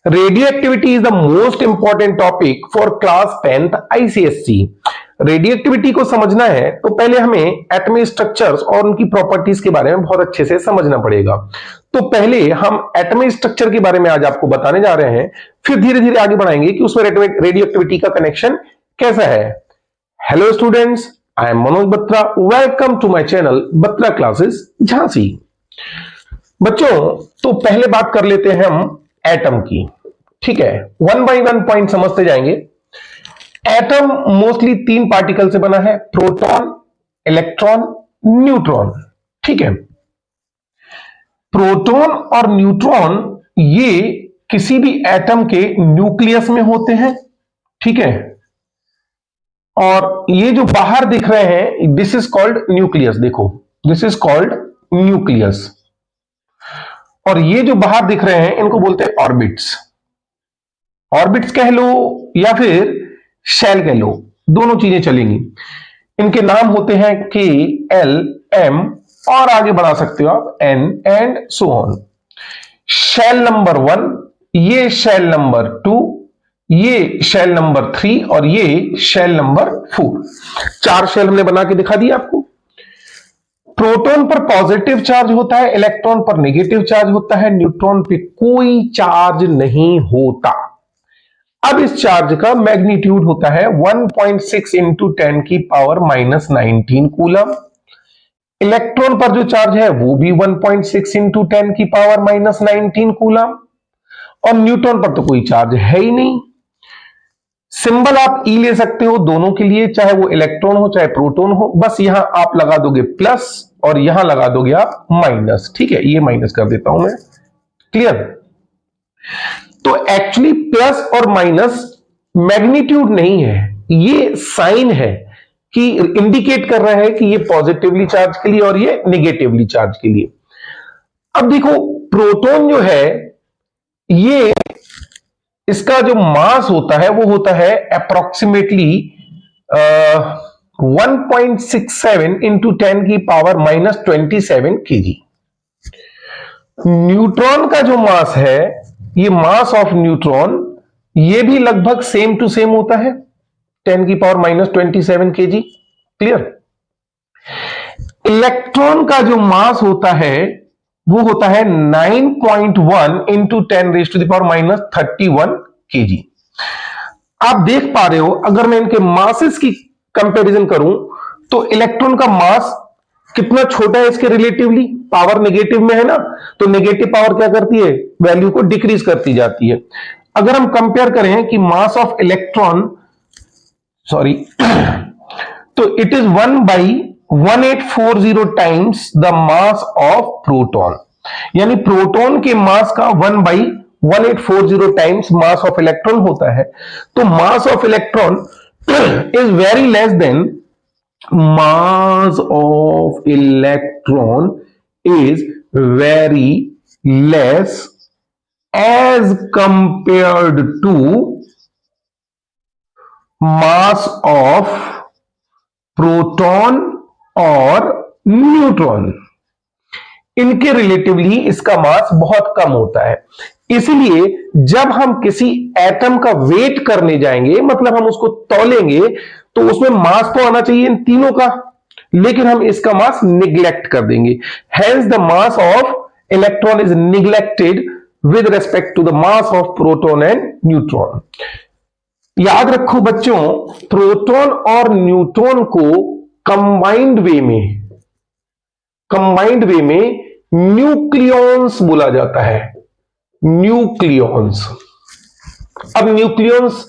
Radioactivity is the most important topic for class 10th ICSC. Radioactivity को समझना है तो पहले हमें एटॉमिक स्ट्रक्चर्स और उनकी प्रॉपर्टीज के बारे में बहुत अच्छे से समझना पड़ेगा। तो पहले हम एटॉमिक स्ट्रक्चर के बारे में आज आपको बताने जा रहे हैं, फिर धीरे धीरे आगे बढ़ाएंगे कि उसमें रेडियोएक्टिविटी का कनेक्शन कैसा है। Hello students, I am Manoj Batra. Welcome to my channel Batra classes Jhansi. बच्चों, तो पहले बात कर लेते हैं हम एटम की। ठीक है, वन बाय वन पॉइंट समझते जाएंगे। एटम मोस्टली तीन पार्टिकल से बना है, प्रोटॉन, इलेक्ट्रॉन, न्यूट्रॉन। ठीक है, प्रोटॉन और न्यूट्रॉन ये किसी भी एटम के न्यूक्लियस में होते हैं। ठीक है, और ये जो बाहर दिख रहे हैं दिस इज कॉल्ड न्यूक्लियस। देखो, दिस इज कॉल्ड न्यूक्लियस। और ये जो बाहर दिख रहे हैं इनको बोलते हैं ऑर्बिट्स। ऑर्बिट्स कह लो या फिर शेल कह लो, दोनों चीजें चलेंगी। इनके नाम होते हैं के, एल, एम और आगे बढ़ा सकते हो आप N and so on. Shell number 1, ये शेल नंबर 2, ये शेल नंबर 3 और ये शेल नंबर 4। 4 शेल हमने बना के दिखा दिया आपको। प्रोटॉन पर पॉजिटिव चार्ज होता है, इलेक्ट्रॉन पर नेगेटिव चार्ज होता है, न्यूट्रॉन पे कोई चार्ज नहीं होता। अब इस चार्ज का मैग्नीट्यूड होता है 1.6 इंटू 10 की पावर -19 कूलम। इलेक्ट्रॉन पर जो चार्ज है वो भी 1.6 इंटू 10 की पावर -19 कूलम। और न्यूट्रॉन पर तो कोई चार्ज है ही नहीं। सिंबल आप ई ले सकते हो दोनों के लिए, चाहे वो इलेक्ट्रॉन हो चाहे प्रोटॉन हो। बस यहां आप लगा दोगे प्लस और यहां लगा दोगे आप माइनस। ठीक है, ये माइनस कर देता हूं मैं। क्लियर? तो एक्चुअली प्लस और माइनस मैग्नीट्यूड नहीं है, ये साइन है कि इंडिकेट कर रहा है कि ये पॉजिटिवली चार्ज के लिए और ये नेगेटिवली चार्ज के लिए। अब देखो, प्रोटॉन जो है ये, इसका जो मास होता है वो होता है अप्रोक्सीमेटली 1.67 इंटू 10 की पावर -27 केजी। न्यूट्रॉन का जो मास है, ये मास ऑफ न्यूट्रॉन, ये भी लगभग सेम टू सेम होता है, 10 की पावर -27 केजी। क्लियर? इलेक्ट्रॉन का जो मास होता है वो होता है 9.1 into 10 raise to the power -31 KG. आप देख पा रहे हो, अगर मैं इनके मासेस की कंपैरिजन करूं तो इलेक्ट्रॉन का मास कितना छोटा है इसके रिलेटिवली। पावर नेगेटिव में है ना, तो नेगेटिव पावर क्या करती है, वैल्यू को डिक्रीज करती जाती है। अगर हम कंपेयर करें कि मास ऑफ इलेक्ट्रॉन, सॉरी, तो it is 1/1840 times the mass of proton. यानी प्रोटॉन के मास का 1/1840 टाइम्स मास ऑफ इलेक्ट्रॉन होता है। तो मास of electron is very less than mass of electron is very less as compared to mass of proton और neutron. इनके relatively इसका मास बहुत कम होता है। इसलिए जब हम किसी एटम का वेट करने जाएंगे, मतलब हम उसको तौलेंगे, तो उसमें मास तो आना चाहिए इन तीनों का, लेकिन हम इसका मास निग्लेक्ट कर देंगे। Hence the mass of electron is neglected with respect to the mass of proton and neutron. याद रखो बच्चों, प्रोटॉन और न्यूट्रॉन को कंबाइंड वे में न्यूक्लियॉन्स बोला जाता है। न्यूक्लियॉन्स। अब न्यूक्लियॉन्स,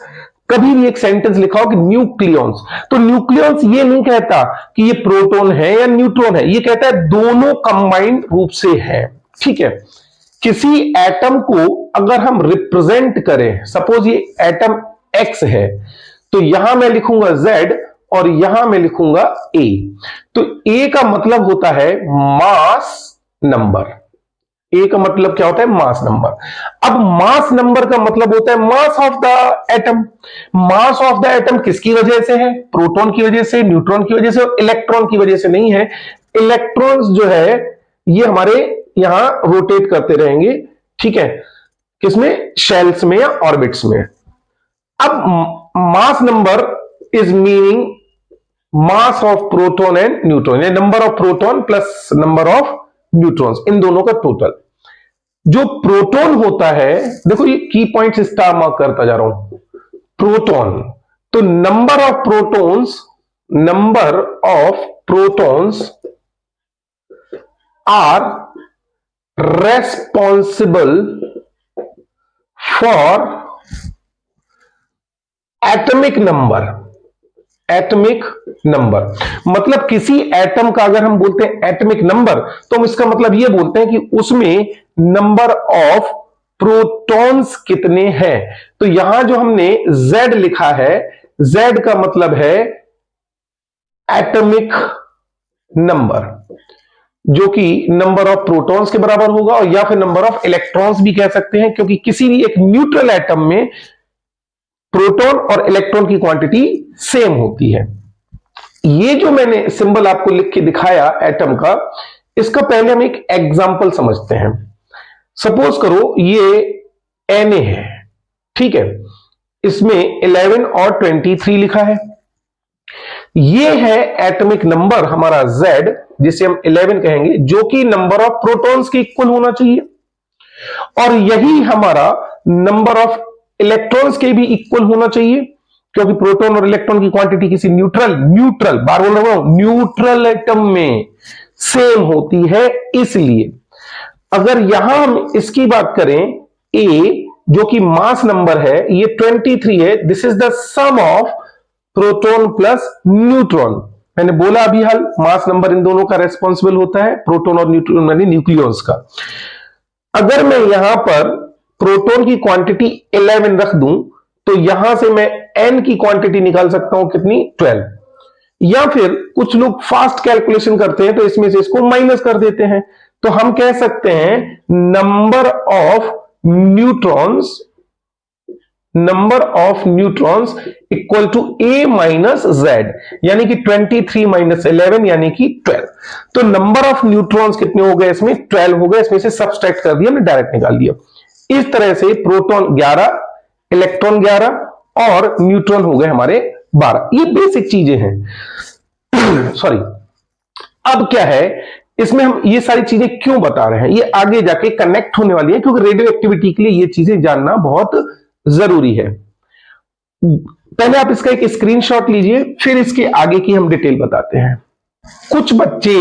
कभी भी एक सेंटेंस लिखा हो कि न्यूक्लियॉन्स, तो न्यूक्लियॉन्स ये नहीं कहता कि ये प्रोटॉन है या न्यूट्रॉन है, ये कहता है दोनों कंबाइंड रूप से है। ठीक है, किसी एटम को अगर हम रिप्रेजेंट करें, सपोज ये एटम एक्स है, तो यहां मैं लिखूंगा Z और यहां मैं लिखूंगा A। तो A का मतलब होता है मास नंबर। ए का मतलब क्या होता है, मास नंबर। अब मास नंबर का मतलब होता है mass of the atom. Mass of the atom किसकी वजह से है, प्रोटॉन की वजह से, न्यूट्रॉन की वजह से और इलेक्ट्रॉन की वजह से नहीं है। इलेक्ट्रॉन्स जो है ये हमारे यहां रोटेट करते रहेंगे। ठीक है, किसमें? शेल्स में या ऑर्बिट्स में। अब mass number is meaning mass of proton and neutron, या number of proton plus number of neutrons, इन दोनों का टोटल। जो प्रोटॉन होता है, देखो ये की पॉइंट स्टार मार्क करता जा रहा हूं, प्रोटॉन, तो number of protons are responsible for atomic number. मतलब किसी एटम का अगर हम बोलते हैं एटॉमिक नंबर, तो हम इसका मतलब यह बोलते हैं कि उसमें नंबर ऑफ प्रोटॉन्स कितने हैं। तो यहां जो हमने Z लिखा है, Z का मतलब है एटॉमिक नंबर, जो कि नंबर ऑफ प्रोटॉन्स के बराबर होगा, और या फिर नंबर ऑफ इलेक्ट्रॉन्स भी कह सकते हैं, क्योंकि किसी भी एक न्यूट्रल एटम में प्रोटॉन और इलेक्ट्रॉन की क्वांटिटी सेम होती है। ये जो मैंने सिंबल आपको लिख के दिखाया एटम का, इसका पहले हम एक एग्जांपल समझते हैं। सपोज करो ये Na है, ठीक है, इसमें 11 और 23 लिखा है। ये है एटॉमिक नंबर हमारा Z, जिसे हम 11 कहेंगे, जो कि नंबर ऑफ प्रोटॉन्स के इक्वल होना चाहिए, और यही हमारा नंबर ऑफ इलेक्ट्रॉन्स के भी इक्वल होना चाहिए, क्योंकि प्रोटॉन और इलेक्ट्रॉन की क्वांटिटी किसी न्यूट्रल बार बोल रहा हूं, न्यूट्रल एटम में सेम होती है। इसलिए अगर यहां हम इसकी बात करें, A जो कि मास नंबर है, ये 23 है, this is the sum of proton plus neutron. मैंने बोला अभी हाल, मास नंबर इन दोनों का रेस्पॉन्सिबल होता है, प्रोटॉन और न्यूट्रॉन यानी न्यूक्लियॉन्स का। अगर मैं यहां पर प्रोटॉन की क्वांटिटी 11 रख दूं, तो यहां से मैं N की क्वांटिटी निकाल सकता हूं, कितनी? 12। या फिर कुछ लोग फास्ट कैलकुलेशन करते हैं, तो इसमें से इसको माइनस कर देते हैं, तो हम कह सकते हैं number of neutrons equal to A minus Z, यानी कि 23 माइनस 11 यानी कि 12। तो नंबर ऑफ न्यूट्रॉन्स कितने हो गए? इसमें 12 हो गए, इसमें से सब्सट्रैक्ट कर दिया, हमने डायरेक्ट निकाल दिया। इस तरह से प्रोटॉन 11, इलेक्ट्रॉन 11 और न्यूट्रॉन हो गए हमारे 12। ये बेसिक चीजें हैं। सॉरी, अब क्या है इसमें, हम ये सारी चीजें क्यों बता रहे हैं, ये आगे जाके कनेक्ट होने वाली है, क्योंकि रेडियो एक्टिविटी के लिए ये चीजें जानना बहुत जरूरी है। पहले आप इसका एक स्क्रीनशॉट लीजिए, फिर इसके आगे की हम डिटेल बताते हैं। कुछ बच्चे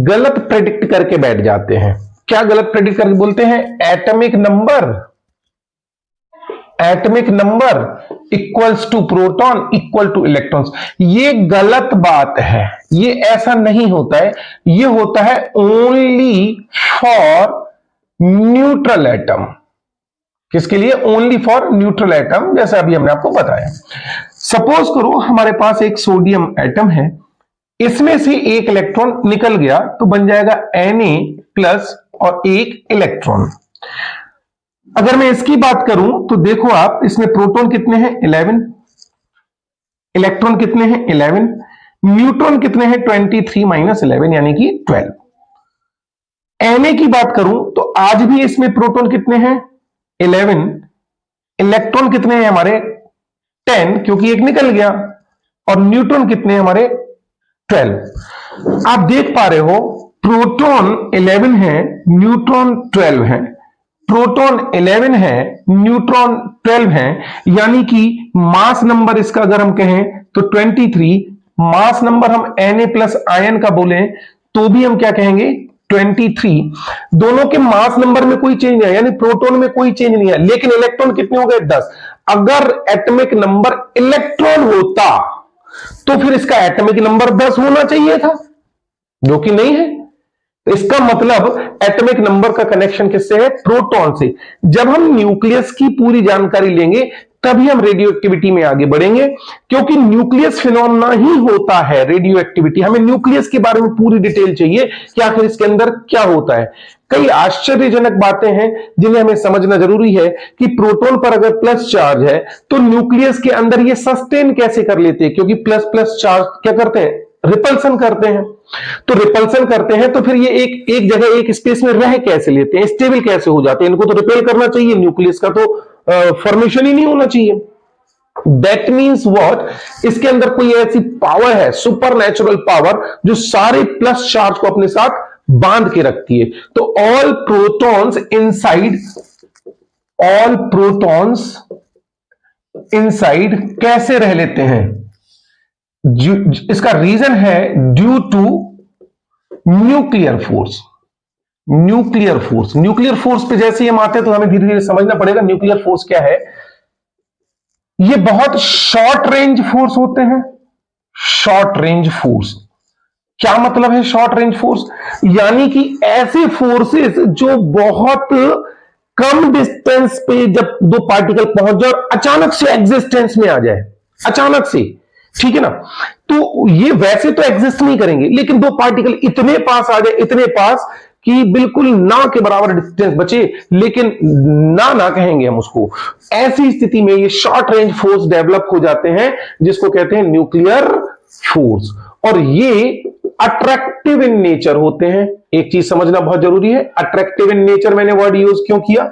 गलत प्रेडिक्ट करके बैठ जाते हैं। क्या गलत प्रेडिक्ट करके बोलते हैं? Atomic number equals to proton equal to electrons. ये गलत बात है, ये ऐसा नहीं होता है। ये होता है ओनली फॉर न्यूट्रल एटम। किसके लिए? ओनली फॉर न्यूट्रल एटम, जैसा अभी हमने आपको बताया। सपोज करो हमारे पास एक सोडियम एटम है, इसमें से एक इलेक्ट्रॉन निकल गया, तो बन जाएगा Na प्लस और एक इलेक्ट्रॉन। अगर मैं इसकी बात करूं तो देखो आप, इसमें प्रोटॉन कितने हैं? 11, इलेक्ट्रॉन कितने हैं? 11, न्यूट्रॉन कितने हैं? 23 माइनस 11 यानी कि 12। Na की बात करूं तो आज भी इसमें प्रोटॉन कितने हैं? 11, इलेक्ट्रॉन कितने हैं हमारे? 10, क्योंकि एक निकल गया, और न्यूट्रॉन कितने हैं हमारे? 12। आप देख पा रहे हो, प्रोटॉन 11 है, न्यूट्रॉन 12 है, प्रोटॉन 11 है, न्यूट्रॉन 12 है, यानी कि मास नंबर इसका अगर हम कहें तो 23। मास नंबर हम Na प्लस आयन का बोले तो भी हम क्या कहेंगे? 23। दोनों के मास नंबर में कोई चेंज नहीं है, यानी प्रोटॉन में कोई चेंज नहीं है, लेकिन इलेक्ट्रॉन कितने हो गए? 10। अगर एटॉमिक नंबर इलेक्ट्रॉन होता तो फिर इसका एटॉमिक नंबर 10 होना चाहिए था, जो कि नहीं है। इसका मतलब एटॉमिक नंबर का कनेक्शन किससे है? प्रोटॉन से। जब हम न्यूक्लियस की पूरी जानकारी लेंगे तभी हम रेडियो एक्टिविटी में आगे बढ़ेंगे, क्योंकि न्यूक्लियस फिनोमेना ही होता है रेडियो एक्टिविटी। हमें न्यूक्लियस के बारे में पूरी डिटेल चाहिए कि आखिर इसके अंदर क्या होता है। कई आश्चर्यजनक बातें हैं जिन्हें हमें समझना जरूरी है कि प्रोटॉन पर अगर प्लस चार्ज है तो न्यूक्लियस के अंदर ये सस्टेन कैसे कर लेते हैं, क्योंकि प्लस प्लस चार्ज क्या करते हैं? रिपल्सन करते हैं। तो रिपल्सन करते हैं तो फिर ये एक जगह एक स्पेस में रह कैसे लेते हैं, स्टेबल कैसे हो जाते हैं? इनको तो रिपेल करना चाहिए, न्यूक्लियस का तो फॉर्मेशन ही नहीं होना चाहिए। दैट मीन्स व्हाट, इसके अंदर कोई ऐसी पावर है, सुपर नेचुरल पावर, जो सारे प्लस चार्ज को अपने साथ बांध के रखती है। तो ऑल प्रोटॉन्स इनसाइड कैसे रह लेते हैं? इसका रीजन है due to nuclear force. Nuclear force पे जैसे ही हम आते हैं तो हमें धीरे धीरे समझना पड़ेगा न्यूक्लियर फोर्स क्या है। ये बहुत शॉर्ट रेंज फोर्स होते हैं। शॉर्ट रेंज फोर्स क्या मतलब है? शॉर्ट रेंज फोर्स यानी कि ऐसे फोर्सेस जो बहुत कम डिस्टेंस पे जब दो पार्टिकल पहुंच जाए और अचानक से एग्जिस्टेंस में आ जाए, अचानक से, ठीक है ना। तो ये वैसे तो एग्जिस्ट नहीं करेंगे, लेकिन दो पार्टिकल इतने पास आ जाए, इतने पास कि बिल्कुल ना के बराबर डिस्टेंस बचे, लेकिन ना कहेंगे हम उसको। ऐसी स्थिति में ये शॉर्ट रेंज फोर्स डेवलप हो जाते हैं, जिसको कहते हैं न्यूक्लियर फोर्स। और ये अट्रैक्टिव इन नेचर होते हैं। एक चीज समझना बहुत जरूरी है, अट्रैक्टिव इन नेचर मैंने वर्ड यूज क्यों किया?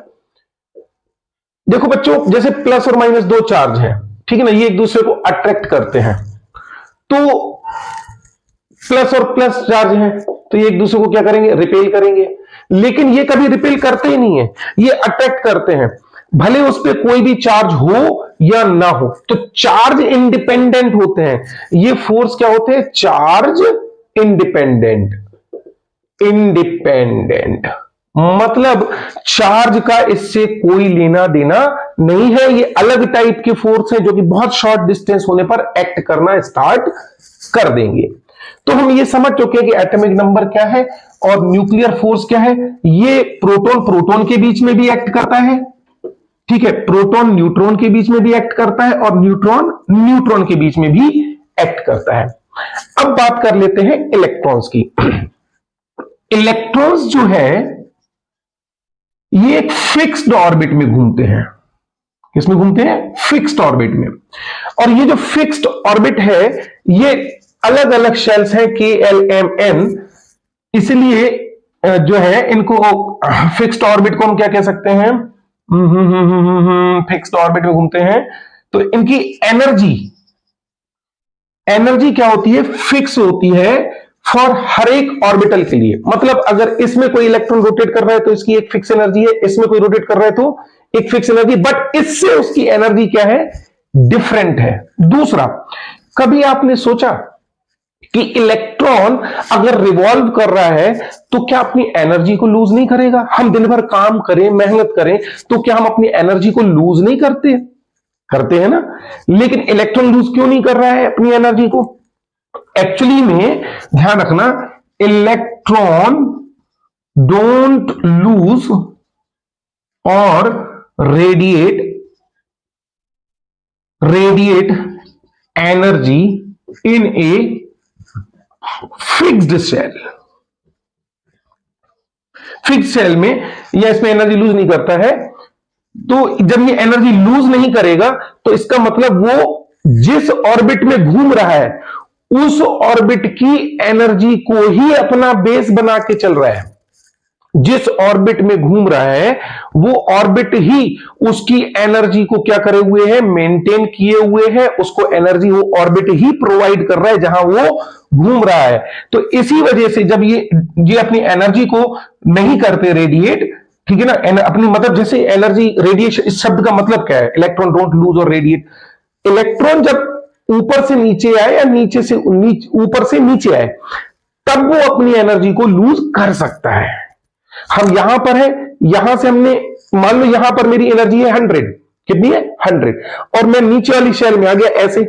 देखो बच्चों, जैसे प्लस और माइनस दो चार्ज हैं, ठीक है ना, ये एक दूसरे को अट्रैक्ट करते हैं। तो प्लस और प्लस चार्ज हैं, तो ये एक दूसरे को क्या करेंगे? रिपेल करेंगे। लेकिन ये कभी रिपेल करते ही नहीं है, ये अट्रैक्ट करते हैं, भले उस पर कोई भी चार्ज हो या ना हो। तो चार्ज इंडिपेंडेंट होते हैं। ये फोर्स क्या होते हैं? Charge independent. मतलब चार्ज का इससे कोई लेना देना नहीं है। ये अलग टाइप के फोर्स है जो कि बहुत शॉर्ट डिस्टेंस होने पर एक्ट करना स्टार्ट कर देंगे। तो हम ये समझ चुके हैं कि एटॉमिक नंबर क्या है और न्यूक्लियर फोर्स क्या है। ये प्रोटॉन प्रोटॉन के बीच में भी एक्ट करता है, ठीक है, प्रोटॉन न्यूट्रॉन के बीच में भी एक्ट करता है और न्यूट्रॉन न्यूट्रॉन के बीच में भी एक्ट करता है। अब बात कर लेते हैं इलेक्ट्रॉन्स की। इलेक्ट्रॉन्स जो है ये एक फिक्स्ड ऑर्बिट में घूमते हैं। किसमें घूमते हैं? फिक्स्ड ऑर्बिट में। और ये जो फिक्स्ड ऑर्बिट है ये अलग अलग शेल्स हैं, KLMN, इसलिए जो है इनको फिक्स्ड ऑर्बिट को हम क्या कह सकते हैं? फिक्स्ड ऑर्बिट में घूमते हैं तो इनकी एनर्जी क्या होती है? फिक्स होती है फॉर हर एक ऑर्बिटल के लिए। मतलब अगर इसमें कोई इलेक्ट्रॉन रोटेट कर रहा है तो इसकी एक फिक्स एनर्जी है, इसमें कोई रोटेट कर रहा है तो एक फिक्स एनर्जी, बट इससे उसकी एनर्जी क्या है? डिफरेंट है। दूसरा, कभी आपने सोचा कि इलेक्ट्रॉन अगर रिवॉल्व कर रहा है तो क्या अपनी एनर्जी को लूज नहीं करेगा? हम दिन भर काम करें, मेहनत करें, तो क्या हम अपनी एनर्जी को लूज नहीं करते? करते हैं ना। लेकिन इलेक्ट्रॉन लूज क्यों नहीं कर रहा है अपनी एनर्जी को? एक्चुअली में ध्यान रखना, electron don't lose or radiate energy in a fixed shell में, या इसमें एनर्जी लूज नहीं करता है। तो जब ये एनर्जी लूज नहीं करेगा तो इसका मतलब वो जिस ऑर्बिट में घूम रहा है उस ऑर्बिट की एनर्जी को ही अपना बेस बना के चल रहा है। जिस ऑर्बिट में घूम रहा है वो ऑर्बिट ही उसकी एनर्जी को क्या करे हुए है? मेंटेन किए हुए है। उसको एनर्जी वो ऑर्बिट ही प्रोवाइड कर रहा है जहां वो घूम रहा है। तो इसी वजह से जब ये अपनी एनर्जी को नहीं करते रेडिएट, ठीक है ना, अपनी मतलब जैसे एनर्जी रेडिएशन, इस शब्द का मतलब क्या है? Electron don't lose or radiate. Electron जब ऊपर से नीचे आए या नीचे से ऊपर से नीचे आए तब वो अपनी एनर्जी को लूज कर सकता है। हम यहां पर है, यहां से हमने मान लो यहां पर मेरी एनर्जी है 100, कितनी है? 100, और मैं नीचे वाली शेल में आ गया ऐसे,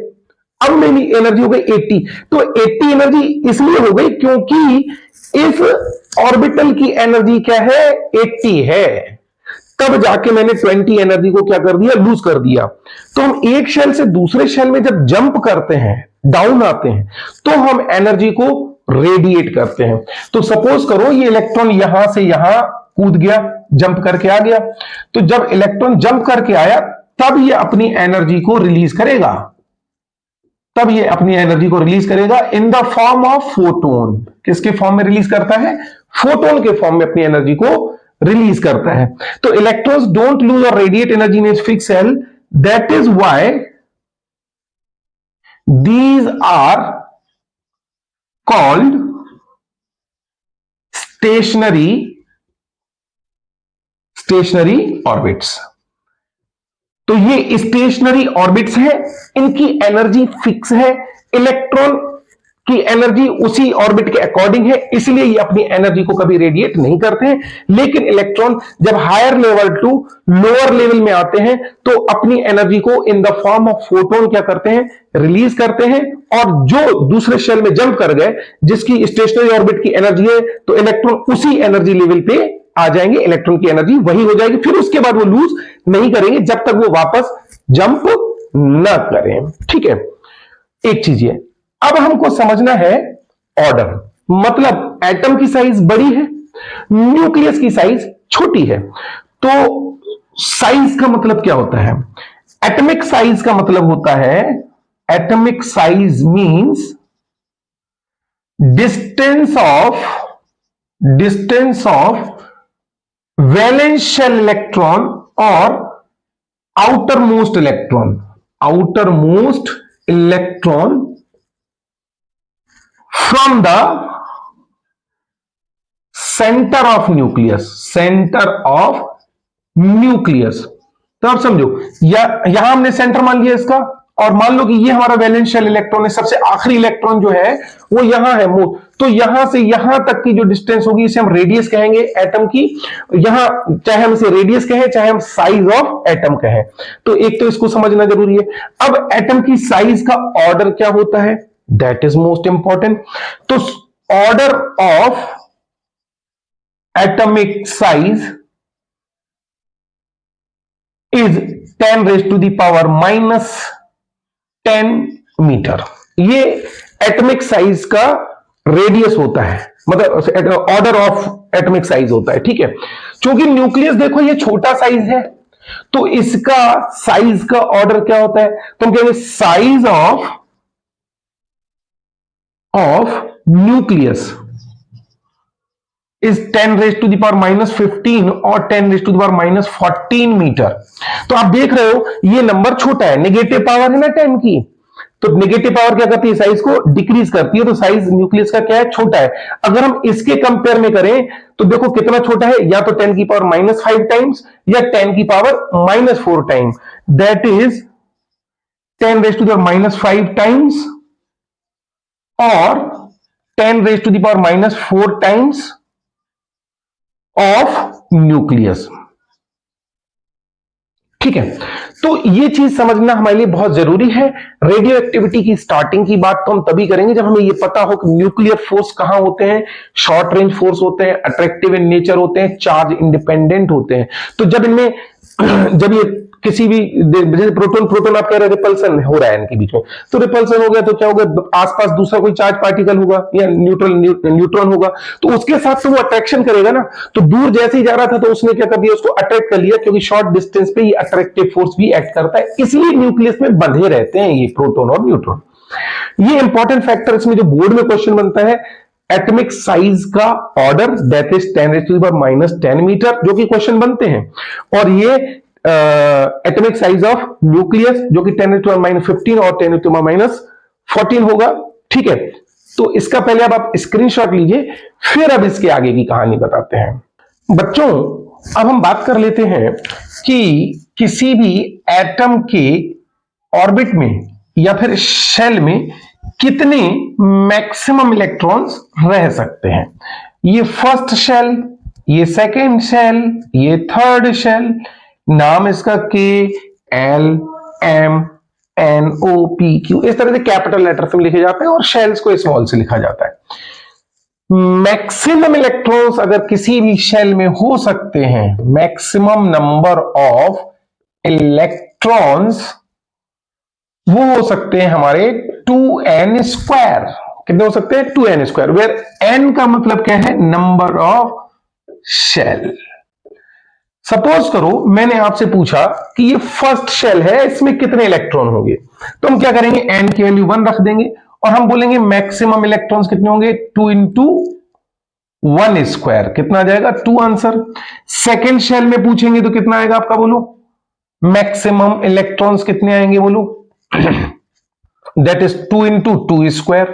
अब मेरी एनर्जी हो गई 80। तो 80 एनर्जी इसलिए हो गई क्योंकि इस ऑर्बिटल की एनर्जी क्या है? 80 है। तब जाके मैंने 20 एनर्जी को क्या कर दिया? लूज कर दिया। तो हम एक शेल से दूसरे शेल में जब जंप करते हैं, डाउन आते हैं, तो हम एनर्जी को रेडिएट करते हैं। तो सपोज करो ये इलेक्ट्रॉन यहां से यहां कूद गया, जंप करके आ गया, तो जब इलेक्ट्रॉन जंप करके आया तब ये अपनी एनर्जी को रिलीज करेगा। तब ये अपनी एनर्जी को रिलीज करेगा इन द फॉर्म ऑफ फोटोन। किसके फॉर्म में रिलीज करता है? फोटोन के फॉर्म में अपनी एनर्जी को रिलीज करता है। तो electrons don't lose or radiate energy in fix shell, that is why these are called stationary orbits। तो ये स्टेशनरी ऑर्बिट्स है, इनकी एनर्जी फिक्स है, इलेक्ट्रॉन की एनर्जी उसी ऑर्बिट के अकॉर्डिंग है, इसलिए ये अपनी एनर्जी को कभी रेडिएट नहीं करते हैं। लेकिन इलेक्ट्रॉन जब higher level to lower level में आते हैं तो अपनी एनर्जी को in the form of photon क्या करते हैं? रिलीज करते हैं। और जो दूसरे शेल में जंप कर गए, जिसकी स्टेशनरी ऑर्बिट की एनर्जी है, तो इलेक्ट्रॉन उसी एनर्जी लेवल पे आ जाएंगे, इलेक्ट्रॉन की एनर्जी वही हो जाएगी, फिर उसके बाद वो लूज नहीं करेंगे जब तक वो वापस जंप ना करें। ठीक है, एक चीज है। अब हमको समझना है ऑर्डर, मतलब एटम की साइज बड़ी है, न्यूक्लियस की साइज छोटी है। तो साइज का मतलब क्या होता है? एटॉमिक साइज का मतलब होता है, atomic size means distance of valence shell electron और outermost electron from the centre of nucleus. तो आप समझो, यहां हमने सेंटर मान लिया इसका, और मान लो कि ये हमारा वैलेंस शेल इलेक्ट्रॉन है, सबसे आखिरी इलेक्ट्रॉन जो है वो यहां है। तो यहां से यहां तक की जो डिस्टेंस होगी इसे हम रेडियस कहेंगे एटम की। यहां चाहे हम इसे रेडियस कहें, चाहे हम साइज ऑफ एटम कहें। तो एक तो इसको समझना जरूरी है। अब एटम की साइज का ऑर्डर क्या होता है? That is most important. तो order of atomic size is 10⁻⁻10 metre. ये एटॉमिक साइज का रेडियस होता है, मतलब ऑर्डर ऑफ एटॉमिक साइज होता है। ठीक है, क्योंकि न्यूक्लियस देखो ये छोटा साइज है, तो इसका साइज का ऑर्डर क्या होता है? तो हम कहेंगे साइज ऑफ न्यूक्लियस इज 10⁻⁻15 और 10⁻⁻14 मीटर। तो आप देख रहे हो ये नंबर छोटा है, नेगेटिव पावर है ना 10 की, तो नेगेटिव पावर क्या करती है? साइज को डिक्रीज करती है। तो साइज न्यूक्लियस का क्या है? छोटा है। अगर हम इसके कंपेयर में करें तो देखो कितना छोटा है, या तो 10⁻⁻5 टाइम्स या 10⁻⁻4 टाइम, दैट इज 10⁻⁻5 टाइम्स और 10⁻⁻4 टाइम्स ऑफ न्यूक्लियस। ठीक है, तो ये चीज समझना हमारे लिए बहुत जरूरी है। रेडियो एक्टिविटी की स्टार्टिंग की बात तो हम तभी करेंगे जब हमें ये पता हो कि न्यूक्लियर फोर्स कहां होते हैं, शॉर्ट रेंज फोर्स होते हैं, अट्रैक्टिव इन नेचर होते हैं, चार्ज इंडिपेंडेंट होते हैं। तो जब इनमें जब ये किसी भी, जैसे प्रोटॉन आप कह रहे हैं रिपल्सन हो रहा है इनके बीच में, तो रिपल्सन हो गया तो क्या होगा? आसपास दूसरा कोई चार्ज पार्टिकल होगा या न्यूट्रॉन होगा, तो उसके साथ तो वो अट्रैक्शन करेगा ना। तो दूर जैसे ही जा रहा था तो उसने क्या कर दिया? उसको अट्रैक्ट कर लिया, क्योंकि शॉर्ट डिस्टेंस पे ये अट्रैक्टिव फोर्स भी एक्ट करता है, इसलिए न्यूक्लियस में बंधे रहते हैं ये प्रोटॉन और न्यूट्रॉन। ये इंपॉर्टेंट फैक्टर इसमें जो बोर्ड में क्वेश्चन बनता है, एटॉमिक साइज का ऑर्डर दैट इज 10⁻⁻10 मीटर, जो कि क्वेश्चन बनते हैं। और ये एटॉमिक साइज ऑफ न्यूक्लियस जो कि 10⁻⁻15 और 10⁻⁻14 होगा। ठीक है, तो इसका पहले अब आप स्क्रीनशॉट लीजिए, फिर अब इसके आगे की कहानी बताते हैं। बच्चों, अब हम बात कर लेते हैं कि किसी भी एटम के ऑर्बिट में या फिर शेल में कितने मैक्सिमम इलेक्ट्रॉन्स रह सकते हैं। ये फर्स्ट शेल, ये सेकेंड शेल, ये थर्ड शेल, नाम इसका के, एल, एम, एन, ओ, पी, क्यू, इस तरह से कैपिटल लेटर से लिखे जाते हैं और शेल्स को स्मॉल से लिखा जाता है। मैक्सिमम इलेक्ट्रॉन्स अगर किसी भी शेल में हो सकते हैं, मैक्सिमम नंबर ऑफ इलेक्ट्रॉन्स वो हो सकते हैं हमारे 2n स्क्वायर। कितने हो सकते हैं? 2n स्क्वायर, वेयर n का मतलब क्या है? Number of shell. सपोज करो मैंने आपसे पूछा कि ये फर्स्ट शेल है, इसमें कितने इलेक्ट्रॉन होंगे, तो हम क्या करेंगे, एन की वैल्यू 1 रख देंगे और हम बोलेंगे मैक्सिमम इलेक्ट्रॉन्स कितने होंगे, 2 इंटू 1 स्क्वायर, कितना आ जाएगा 2 आंसर। सेकेंड शेल में पूछेंगे तो कितना आएगा आपका, बोलो मैक्सिमम इलेक्ट्रॉन्स कितने आएंगे, बोलो that is 2 into 2 square.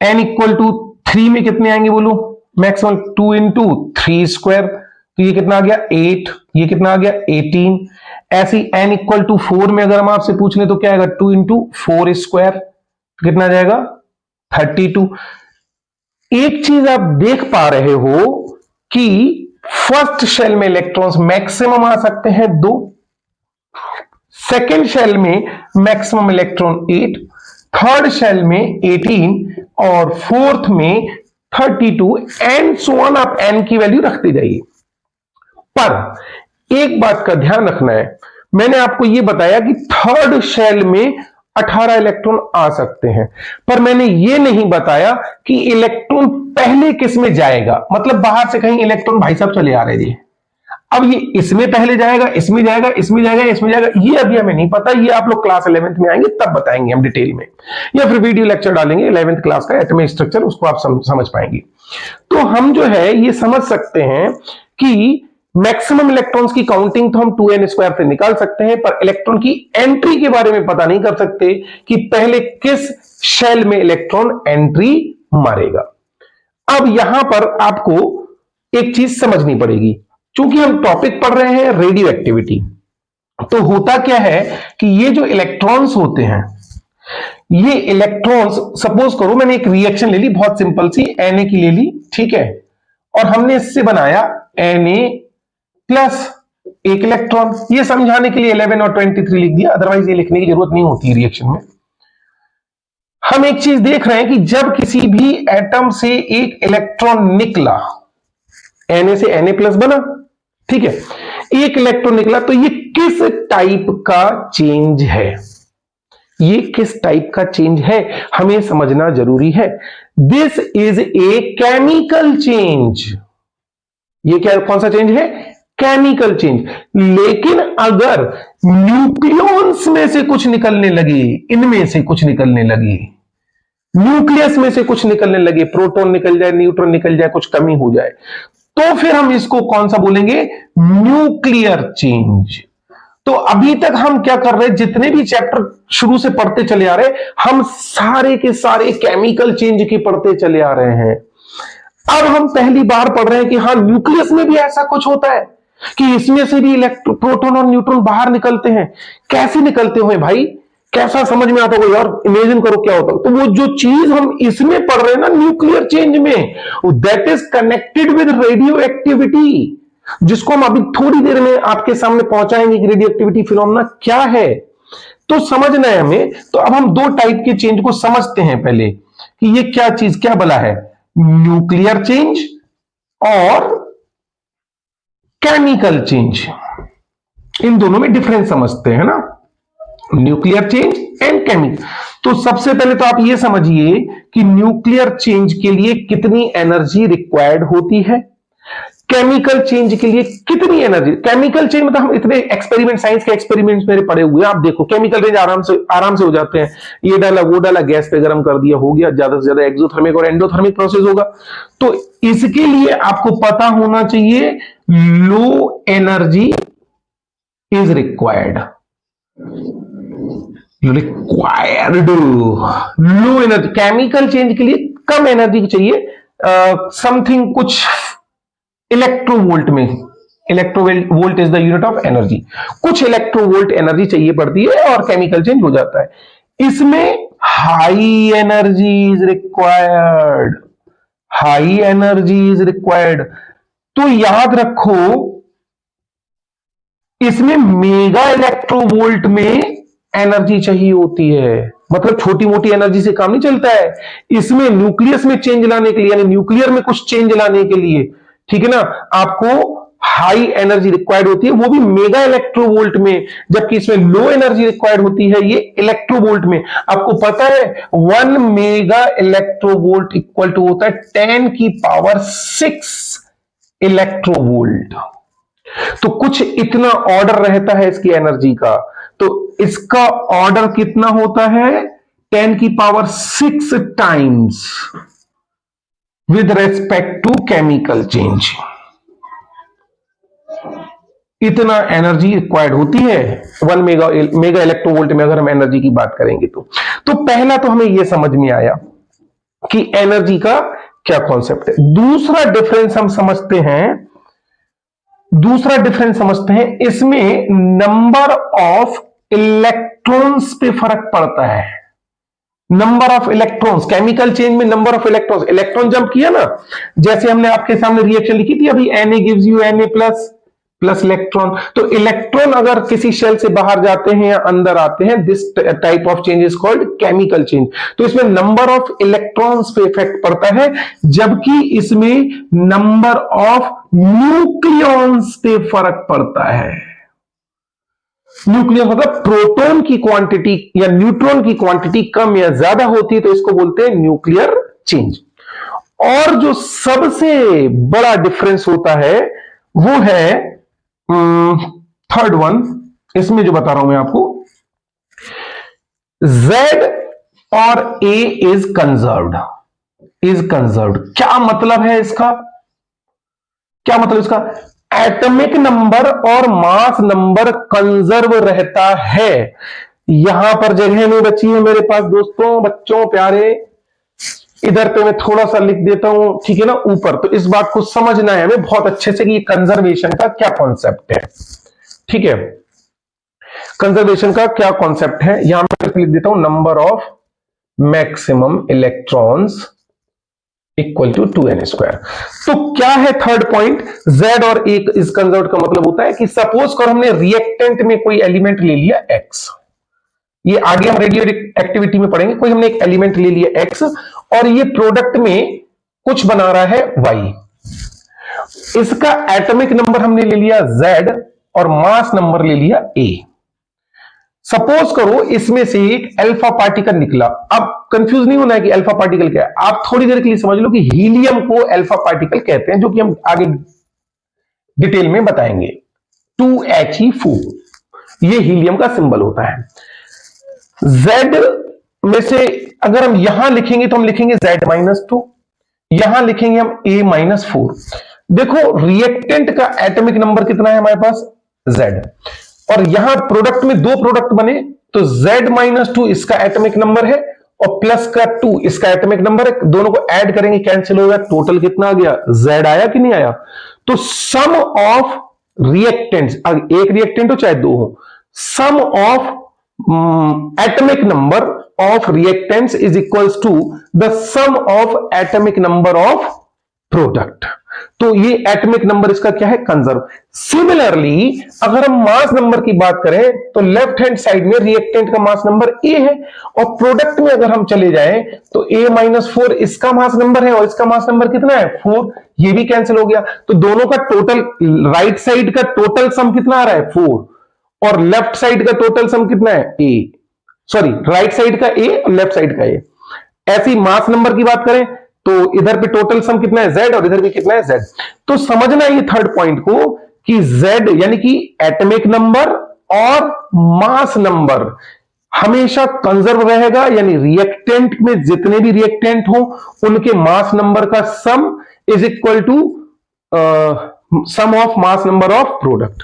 N equal to 3 में कितने आएंगे, बोलो मैक्सिमम 2 इंटू 3 स्क्वायर, तो ये कितना आ गया 8, ये कितना आ गया 18। ऐसी एन इक्वल टू 4 में अगर हम आपसे पूछ लें तो क्या आएगा, 2 इंटू 4 स्क्वायर, तो कितना आ जाएगा 32। एक चीज आप देख पा रहे हो कि फर्स्ट शेल में इलेक्ट्रॉन्स मैक्सिमम आ सकते हैं 2, सेकेंड शेल में मैक्सिमम इलेक्ट्रॉन 8, थर्ड शेल में 18 और फोर्थ में 32 एंड सो ऑन, आप एन की वैल्यू रखते जाइए। पर एक बात का ध्यान रखना है, मैंने आपको यह बताया कि थर्ड शेल में 18 इलेक्ट्रॉन आ सकते हैं, पर मैंने यह नहीं बताया कि इलेक्ट्रॉन पहले किस में जाएगा, मतलब बाहर से कहीं इलेक्ट्रॉन भाई साहब चले आ रहे जी, अब ये इसमें पहले जाएगा, इसमें जाएगा, इसमें जाएगा, इसमें जाएगा, ये अभी हमें नहीं पता, ये आप लोग क्लास 11th में आएंगे तब बताएंगे हम डिटेल में, या फिर वीडियो लेक्चर डालेंगे 11th क्लास का एटॉमिक स्ट्रक्चर, उसको आप समझ पाएंगे। तो हम जो है ये समझ सकते हैं कि मैक्सिमम इलेक्ट्रॉन्स की काउंटिंग तो हम 2n स्क्वायर से निकाल सकते हैं, पर इलेक्ट्रॉन की एंट्री के बारे में पता नहीं कर सकते कि पहले किस शेल में इलेक्ट्रॉन एंट्री मारेगा। अब यहां पर आपको एक चीज समझनी पड़ेगी, क्योंकि हम टॉपिक पढ़ रहे हैं रेडियो एक्टिविटी, तो होता क्या है कि ये जो इलेक्ट्रॉन्स होते हैं, ये इलेक्ट्रॉन्स सपोज करो मैंने एक रिएक्शन ले ली, बहुत सिंपल सी Na की ले ली, ठीक है, और हमने इससे बनाया Na प्लस एक इलेक्ट्रॉन, ये समझाने के लिए 11 और 23 लिख दिया, अदरवाइज ये लिखने की जरूरत नहीं होती रिएक्शन में। हम एक चीज देख रहे हैं कि जब किसी भी एटम से एक इलेक्ट्रॉन निकला, Na से Na प्लस बना, ठीक है, एक इलेक्ट्रॉन निकला, तो ये किस टाइप का चेंज है, ये किस टाइप का चेंज है हमें समझना जरूरी है। This is a chemical change, ये क्या कौन सा चेंज है, केमिकल चेंज। लेकिन अगर न्यूक्लियॉन्स में से कुछ निकलने लगे, इनमें से कुछ निकलने लगे, न्यूक्लियस में से कुछ निकलने लगे, प्रोटॉन निकल जाए, न्यूट्रॉन निकल जाए, कुछ कमी हो जाए, तो फिर हम इसको कौन सा बोलेंगे, न्यूक्लियर चेंज। तो अभी तक हम क्या कर रहे हैं, जितने भी चैप्टर शुरू से पढ़ते चले आ रहे हैं, हम सारे के सारे केमिकल चेंज के पढ़ते चले आ रहे हैं। अब हम पहली बार पढ़ रहे हैं कि हाँ न्यूक्लियस में भी ऐसा कुछ होता है कि इसमें से भी प्रोटॉन और न्यूट्रॉन बाहर निकलते हैं। कैसे निकलते हुए भाई, कैसा समझ में आता होगा यार, इमेजिन करो क्या होता। तो वो जो चीज हम इसमें पढ़ रहे हैं ना न्यूक्लियर चेंज में, that is connected with radio activity, जिसको हम अभी थोड़ी देर में आपके सामने पहुंचाएंगे कि रेडियो एक्टिविटी फिनोमेना क्या है, तो समझना है हमें। तो अब हम दो टाइप के चेंज को समझते हैं पहले कि ये क्या चीज क्या बला है, न्यूक्लियर चेंज और केमिकल चेंज। इन दोनों में डिफरेंस समझते हैं ना, न्यूक्लियर चेंज एंड केमिकल। तो सबसे पहले तो आप ये समझिए कि न्यूक्लियर चेंज के लिए कितनी एनर्जी रिक्वायर्ड होती है, केमिकल चेंज के लिए कितनी एनर्जी। केमिकल चेंज मतलब हम इतने एक्सपेरिमेंट, साइंस के एक्सपेरिमेंट्स मेरे पड़े हुए हैं, आप देखो केमिकल रेंज आराम से हो जाते हैं, ये डाला वो डाला, गैस पे गर्म कर दिया, हो गया। ज्यादा से ज्यादा एक्सोथर्मिक और एंडोथर्मिक प्रोसेस होगा। तो इसके लिए आपको पता होना चाहिए low energy is required, low energy. Chemical change के लिए कम एनर्जी चाहिए, समथिंग कुछ इलेक्ट्रोवोल्ट में, electronvolt is the unit of energy, कुछ इलेक्ट्रोवोल्ट एनर्जी चाहिए पड़ती है और केमिकल चेंज हो जाता है। इसमें high energy is required, high energy is required. तो याद रखो इसमें मेगा इलेक्ट्रोवोल्ट में एनर्जी चाहिए होती है, मतलब छोटी मोटी एनर्जी से काम नहीं चलता है। इसमें न्यूक्लियस में चेंज लाने के लिए, यानी न्यूक्लियर में कुछ चेंज लाने के लिए, ठीक है ना, आपको हाई एनर्जी रिक्वायर्ड होती है, वो भी मेगा इलेक्ट्रोवोल्ट में, जबकि इसमें लो एनर्जी रिक्वायर्ड होती है ये इलेक्ट्रोवोल्ट में। आपको पता है 1 मेगा इलेक्ट्रोवोल्ट इक्वल टू होता है 10 की पावर 6 इलेक्ट्रोवोल्ट। तो कुछ इतना ऑर्डर रहता है इसकी एनर्जी का, तो इसका ऑर्डर कितना होता है 10 की power 6 times with respect to chemical change. इतना एनर्जी रिक्वायर्ड होती है 1 मेगा इलेक्ट्रोवोल्ट में, अगर हम एनर्जी की बात करेंगे तो पहला तो हमें यह समझ में आया कि एनर्जी का क्या कॉन्सेप्ट है। दूसरा डिफरेंस समझते हैं, इसमें नंबर ऑफ इलेक्ट्रॉन्स पे फर्क पड़ता है। Number of electrons, chemical change में number of electrons, electron jump किया ना, जैसे हमने आपके सामने रिएक्शन लिखी थी अभी, Na gives you Na plus electron. तो इलेक्ट्रॉन अगर किसी शेल से बाहर जाते हैं या अंदर आते हैं, this type of change is called chemical change. तो इसमें नंबर ऑफ इलेक्ट्रॉन्स पे इफेक्ट पड़ता है, जबकि इसमें नंबर ऑफ न्यूक्लियॉन्स पे फर्क पड़ता है। न्यूक्लियस मतलब प्रोटॉन की क्वांटिटी या न्यूट्रॉन की क्वांटिटी कम या ज्यादा होती है, तो इसको बोलते हैं न्यूक्लियर चेंज। और जो सबसे बड़ा डिफरेंस होता है वो है थर्ड वन, इसमें जो बता रहा हूं मैं आपको, Z और A इज कंजर्व्ड। क्या मतलब है इसका? एटॉमिक नंबर और मास नंबर कंजर्व रहता है। यहां पर जगह नहीं बची है मेरे पास दोस्तों, बच्चों प्यारे, इधर पे मैं थोड़ा सा लिख देता हूं, ठीक है ना, ऊपर। तो इस बात को समझना है हमें बहुत अच्छे से कि ये कंजर्वेशन का क्या कॉन्सेप्ट है, ठीक है। कंजर्वेशन का क्या कॉन्सेप्ट है, यहां पर लिख देता हूं, number of maximum electrons equal to 2n²। तो क्या है थर्ड पॉइंट, Z और A इज कंजर्व्ड का मतलब होता है कि सपोज कर हमने रिएक्टेंट में कोई एलिमेंट ले लिया X, ये आगे हम रेडियो एक्टिविटी में पढ़ेंगे, कोई हमने एक एलिमेंट ले लिया X और ये प्रोडक्ट में कुछ बना रहा है Y, इसका एटॉमिक नंबर हमने ले लिया Z और मास नंबर ले लिया A। सपोज करो इसमें से एक अल्फा पार्टिकल निकला। अब कंफ्यूज नहीं होना है कि अल्फा पार्टिकल क्या है, आप थोड़ी देर के लिए समझ लो कि हीलियम को अल्फा पार्टिकल कहते हैं, जो कि हम आगे डिटेल में बताएंगे। 2He4 ये हीलियम का सिंबल होता है। Z में से अगर हम यहां लिखेंगे तो हम लिखेंगे Z-2, यहां लिखेंगे हम A-4। देखो रिएक्टेंट का एटॉमिक नंबर कितना है हमारे पास, Z, और यहां प्रोडक्ट में दो प्रोडक्ट बने, तो Z-2 इसका एटॉमिक नंबर है और प्लस का 2 इसका एटॉमिक नंबर है, दोनों को ऐड करेंगे कैंसिल हो गया, टोटल कितना आ गया, Z आया कि नहीं आया। तो सम ऑफ रिएक्टेंट्स, एक रिएक्टेंट हो चाहे दो हो, सम of atomic number of reactants is equals to the sum of atomic number of product। तो ये एटॉमिक नंबर इसका क्या है, कंजर्व। सिमिलरली अगर हम मास नंबर की बात करें तो लेफ्ट हैंड साइड में रिएक्टेंट का मास नंबर A है, और प्रोडक्ट में अगर हम चले जाएं तो A-4 इसका मास नंबर है और इसका मास नंबर कितना है 4, ये भी कैंसिल हो गया। तो दोनों का टोटल, राइट साइड का टोटल सम कितना आ रहा है 4 और लेफ्ट साइड का टोटल सम कितना है A, सॉरी राइट साइड का A और लेफ्ट साइड का A। ऐसी मास नंबर की बात करें तो इधर पे टोटल सम कितना है Z और इधर भी कितना है Z। तो समझना ये थर्ड पॉइंट को कि Z यानी कि एटॉमिक नंबर और मास नंबर हमेशा कंजर्व रहेगा, यानी रिएक्टेंट में जितने भी रिएक्टेंट हो उनके मास नंबर का sum is equal to sum of mass number of product.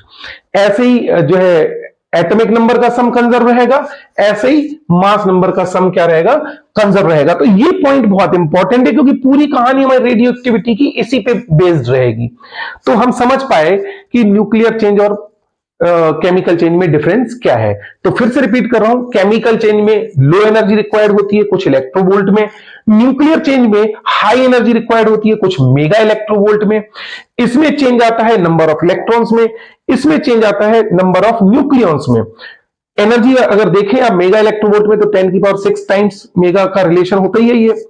ऐसे ही जो है एटॉमिक नंबर का सम कंजर्व रहेगा, ऐसे ही मास नंबर का सम क्या रहेगा, कंजर्व रहेगा। तो ये पॉइंट बहुत इंपॉर्टेंट है क्योंकि पूरी कहानी हमारी रेडियो एक्टिविटी की इसी पे बेस्ड रहेगी। तो हम समझ पाए कि न्यूक्लियर चेंज और केमिकल चेंज में डिफरेंस क्या है। तो फिर से रिपीट कर रहा हूं, केमिकल चेंज में लो एनर्जी रिक्वायर्ड होती है कुछ इलेक्ट्रोवोल्ट में, न्यूक्लियर चेंज में हाई एनर्जी रिक्वायर्ड होती है कुछ मेगा इलेक्ट्रोवोल्ट में। इसमें चेंज आता है नंबर ऑफ इलेक्ट्रॉन्स में, इसमें चेंज आता है नंबर ऑफ न्यूक्लियॉन्स में। एनर्जी अगर देखें आप मेगा इलेक्ट्रोवोल्ट में तो 10⁶ टाइम्स मेगा का रिलेशन होता ही है ये।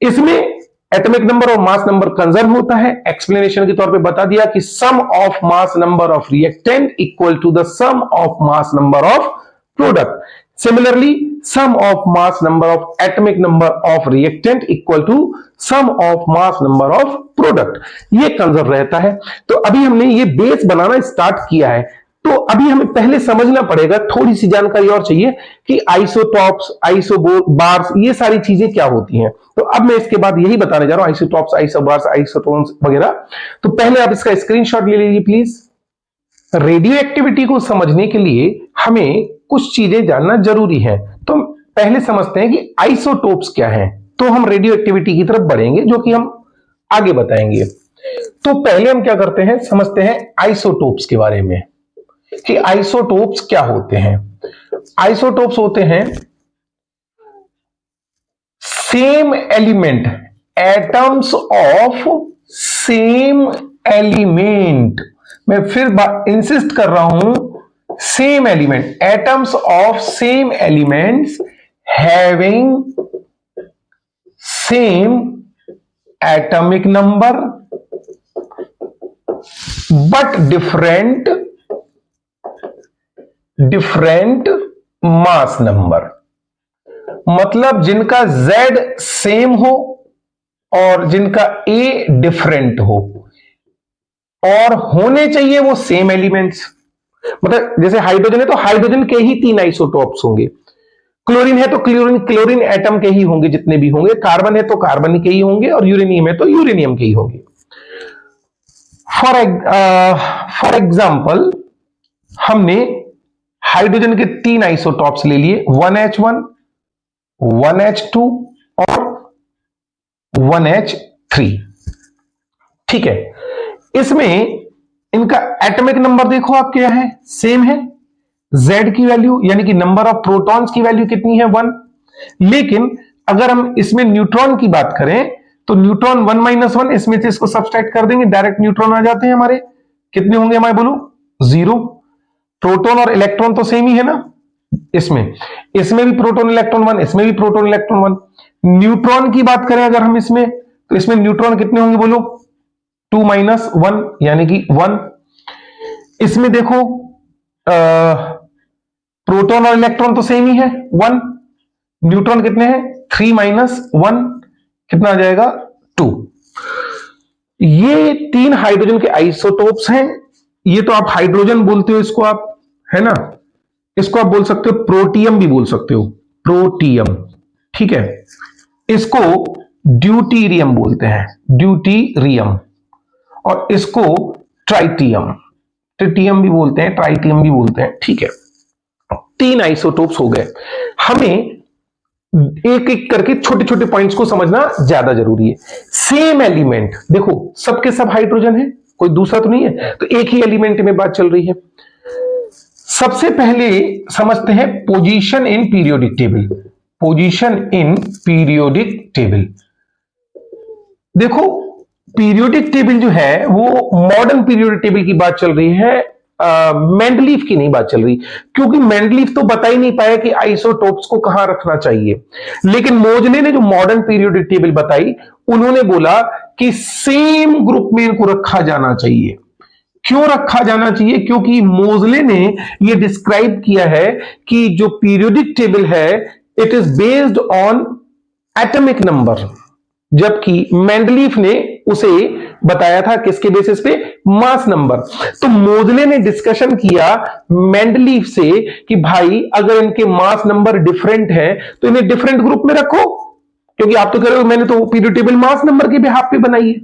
इसमें एटॉमिक नंबर और मास नंबर कंजर्व होता है। एक्सप्लेनेशन के तौर पे बता दिया कि sum of mass number of reactant equal to the sum of mass number of product. Similarly sum of mass number of atomic number of reactant equal to sum of mass number of product, ये conserve रहता है। तो अभी हमने ये base बनाना start किया है, तो अभी हमें पहले समझना पड़ेगा, थोड़ी सी जानकारी और चाहिए कि आइसोटॉप्स, आइसोबार्स, ये सारी चीजें क्या होती हैं। तो अब मैं इसके बाद यही बताने जा रहा हूं, आइसोटॉप्स, आइसोबार्स, आइसोटोन्स वगैरह। तो पहले आप इसका स्क्रीनशॉट ले लीजिए प्लीज। रेडियो एक्टिविटी को समझने के लिए हमें कुछ चीजें जानना जरूरी है। तो पहले समझते हैं कि आइसोटोप्स क्या है, तो हम रेडियो एक्टिविटी की तरफ बढ़ेंगे, जो कि हम आगे बताएंगे। तो पहले हम क्या करते हैं, समझते हैं आइसोटोप्स के बारे में कि आइसोटोप्स क्या होते हैं। आइसोटोप्स होते हैं same element, atoms of same element. मैं फिर इंसिस्ट कर रहा हूं, same element, atoms of same elements having same atomic number but different mass number. मतलब जिनका Z सेम हो और जिनका A डिफरेंट हो, और होने चाहिए वो सेम एलिमेंट्स। मतलब जैसे हाइड्रोजन है तो हाइड्रोजन के ही 3 आइसोटोप्स होंगे, क्लोरीन है तो क्लोरीन एटम के ही होंगे जितने भी होंगे, कार्बन है तो कार्बन के ही होंगे, और यूरेनियम है तो यूरेनियम के ही होंगे। फॉर एग्जाम्पल हमने हाइड्रोजन के 3 आइसोटॉप्स ले लिए, 1H1, 1H2 और 1H3। ठीक है, इसमें इनका एटॉमिक नंबर देखो आप क्या है, सेम है। Z की वैल्यू यानी कि नंबर ऑफ प्रोटॉन्स की वैल्यू कितनी है, 1। लेकिन अगर हम इसमें न्यूट्रॉन की बात करें तो न्यूट्रॉन 1 - 1, इसमें से इसको सब्सट्रैक्ट कर देंगे, डायरेक्ट न्यूट्रॉन आ जाते हैं हमारे। कितने होंगे हमारे, बोलो, 0। प्रोटॉन और इलेक्ट्रॉन तो सेम ही है ना, इसमें भी प्रोटॉन इलेक्ट्रॉन 1, इसमें भी प्रोटॉन इलेक्ट्रॉन 1। न्यूट्रॉन की बात करें अगर हम इसमें, तो इसमें न्यूट्रॉन कितने होंगे, बोलो, 2 - 1 यानी कि 1। इसमें देखो प्रोटॉन और इलेक्ट्रॉन तो सेम ही है, 1। न्यूट्रॉन कितने हैं, 3 - 1, कितना आ जाएगा, 2। ये 3 हाइड्रोजन के आइसोटोप्स हैं। ये तो आप हाइड्रोजन बोलते हो इसको आप, है ना। इसको आप बोल सकते हो प्रोटियम भी बोल सकते हो, प्रोटियम। ठीक है, इसको ड्यूटीरियम बोलते हैं, ड्यूटीरियम। और इसको ट्राइटियम, ट्रिटियम भी बोलते हैं, ट्राइटियम भी बोलते हैं। ठीक है, 3 आइसोटोप्स हो गए। हमें एक एक करके छोटे छोटे पॉइंट्स को समझना ज्यादा जरूरी है। सेम एलिमेंट, देखो सबके सब हाइड्रोजन है, कोई दूसरा तो नहीं है, तो एक ही एलिमेंट में बात चल रही है। सबसे पहले समझते हैं position in periodic table. Position in periodic table, देखो पीरियोडिक टेबल जो है वो मॉडर्न पीरियोडिक टेबल की बात चल रही है, मेंडलीफ की नहीं बात चल रही, क्योंकि मेंडलीफ तो बता ही नहीं पाया कि आइसोटोप्स को कहां रखना चाहिए। लेकिन मोजले ने जो मॉडर्न पीरियोडिक टेबल बताई, उन्होंने बोला कि सेम ग्रुप में इनको रखा जाना चाहिए। क्यों रखा जाना चाहिए, क्योंकि मोजले ने यह डिस्क्राइब किया है कि जो पीरियोडिक टेबल है it is based on atomic number, जबकि मेंडलीफ ने उसे बताया था किसके बेसिस पे, मास नंबर। तो मोजले ने डिस्कशन किया मेंडलीफ से कि भाई अगर इनके मास नंबर डिफरेंट है तो इन्हें डिफरेंट ग्रुप में रखो, क्योंकि आप तो कह रहे हो मैंने तो पीरियोडिक टेबल मास नंबर के बिहाफ पे बनाई है।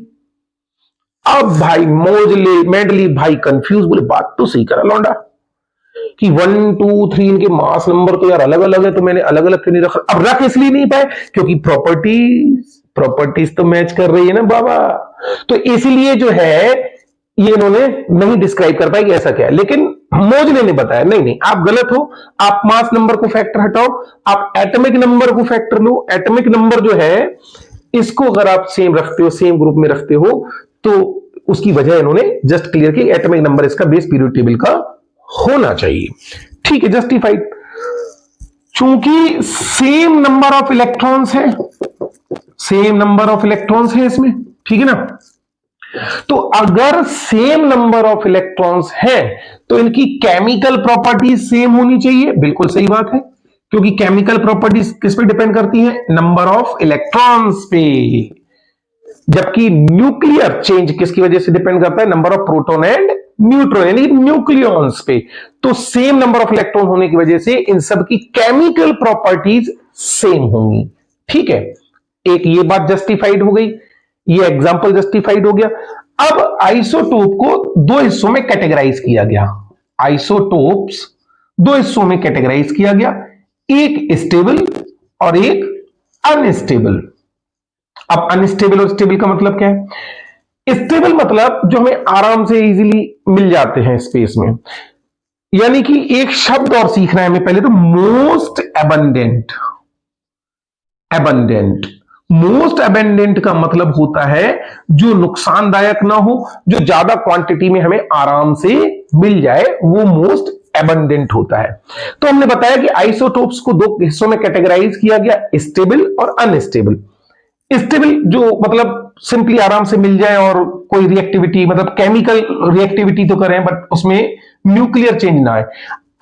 अब भाई मोजले, मेंडलीफ भाई कंफ्यूज, बोले बात तो सही करा लौंडा कि 1 2 3 इनके मास नंबर तो यार अलग अलग है, तो मैंने अलग अलग क्यों नहीं रखा। अब रख इसलिए नहीं पाए क्योंकि प्रॉपर्टीज तो मैच कर रही है ना बाबा, तो इसलिए जो है ये इन्होंने नहीं डिस्क्राइब कर पाए कि ऐसा क्या है। लेकिन मोजले ने बताया नहीं नहीं आप गलत हो, आप मास नंबर को फैक्टर हटाओ, आप एटॉमिक नंबर को फैक्टर लो। एटॉमिक नंबर जो है इसको अगर आप सेम रखते हो, सेम ग्रुप में रखते हो, तो उसकी वजह इन्होंने जस्ट क्लियर की, एटॉमिक नंबर इसका बेस पीरियोडिक टेबल का होना चाहिए। ठीक है, जस्टिफाइड। चूंकि सेम नंबर ऑफ इलेक्ट्रॉन्स है, सेम नंबर ऑफ इलेक्ट्रॉन्स है इसमें, ठीक है ना। तो अगर सेम नंबर ऑफ इलेक्ट्रॉन्स है तो इनकी केमिकल प्रॉपर्टीज सेम होनी चाहिए, बिल्कुल सही बात है। क्योंकि केमिकल प्रॉपर्टीज किस पे डिपेंड करती है? नंबर ऑफ इलेक्ट्रॉन्स पे। जबकि न्यूक्लियर चेंज किसकी वजह से डिपेंड करता है? Number of proton and neutron, यानी न्यूक्लियॉन्स पे। तो सेम नंबर ऑफ इलेक्ट्रॉन होने की वजह से इन सब की केमिकल प्रॉपर्टीज सेम होंगी। ठीक है, एक ये बात जस्टिफाइड हो गई, ये एग्जांपल जस्टिफाइड हो गया। अब आइसोटोप को दो हिस्सों में कैटेगराइज किया गया। आइसोटोप्स दो हिस्सों में कैटेगराइज किया गया, एक स्टेबल और एक अनस्टेबल। अब अनस्टेबल और स्टेबल का मतलब क्या है? स्टेबल मतलब जो हमें आराम से इजीली मिल जाते हैं स्पेस में, यानी कि एक शब्द और सीखना है हमें पहले तो, most abundant. Abundant, most abundant का मतलब होता है जो नुकसानदायक ना हो, जो ज्यादा क्वांटिटी में हमें आराम से मिल जाए, वो मोस्ट एबंडेंट होता है। तो हमने बताया कि आइसोटोप्स को दो हिस्सों में कैटेगराइज किया गया, स्टेबल और अनस्टेबल। स्टेबल जो मतलब सिंपली आराम से मिल जाए और कोई रिएक्टिविटी, मतलब केमिकल रिएक्टिविटी तो करें बट उसमें न्यूक्लियर चेंज ना आए।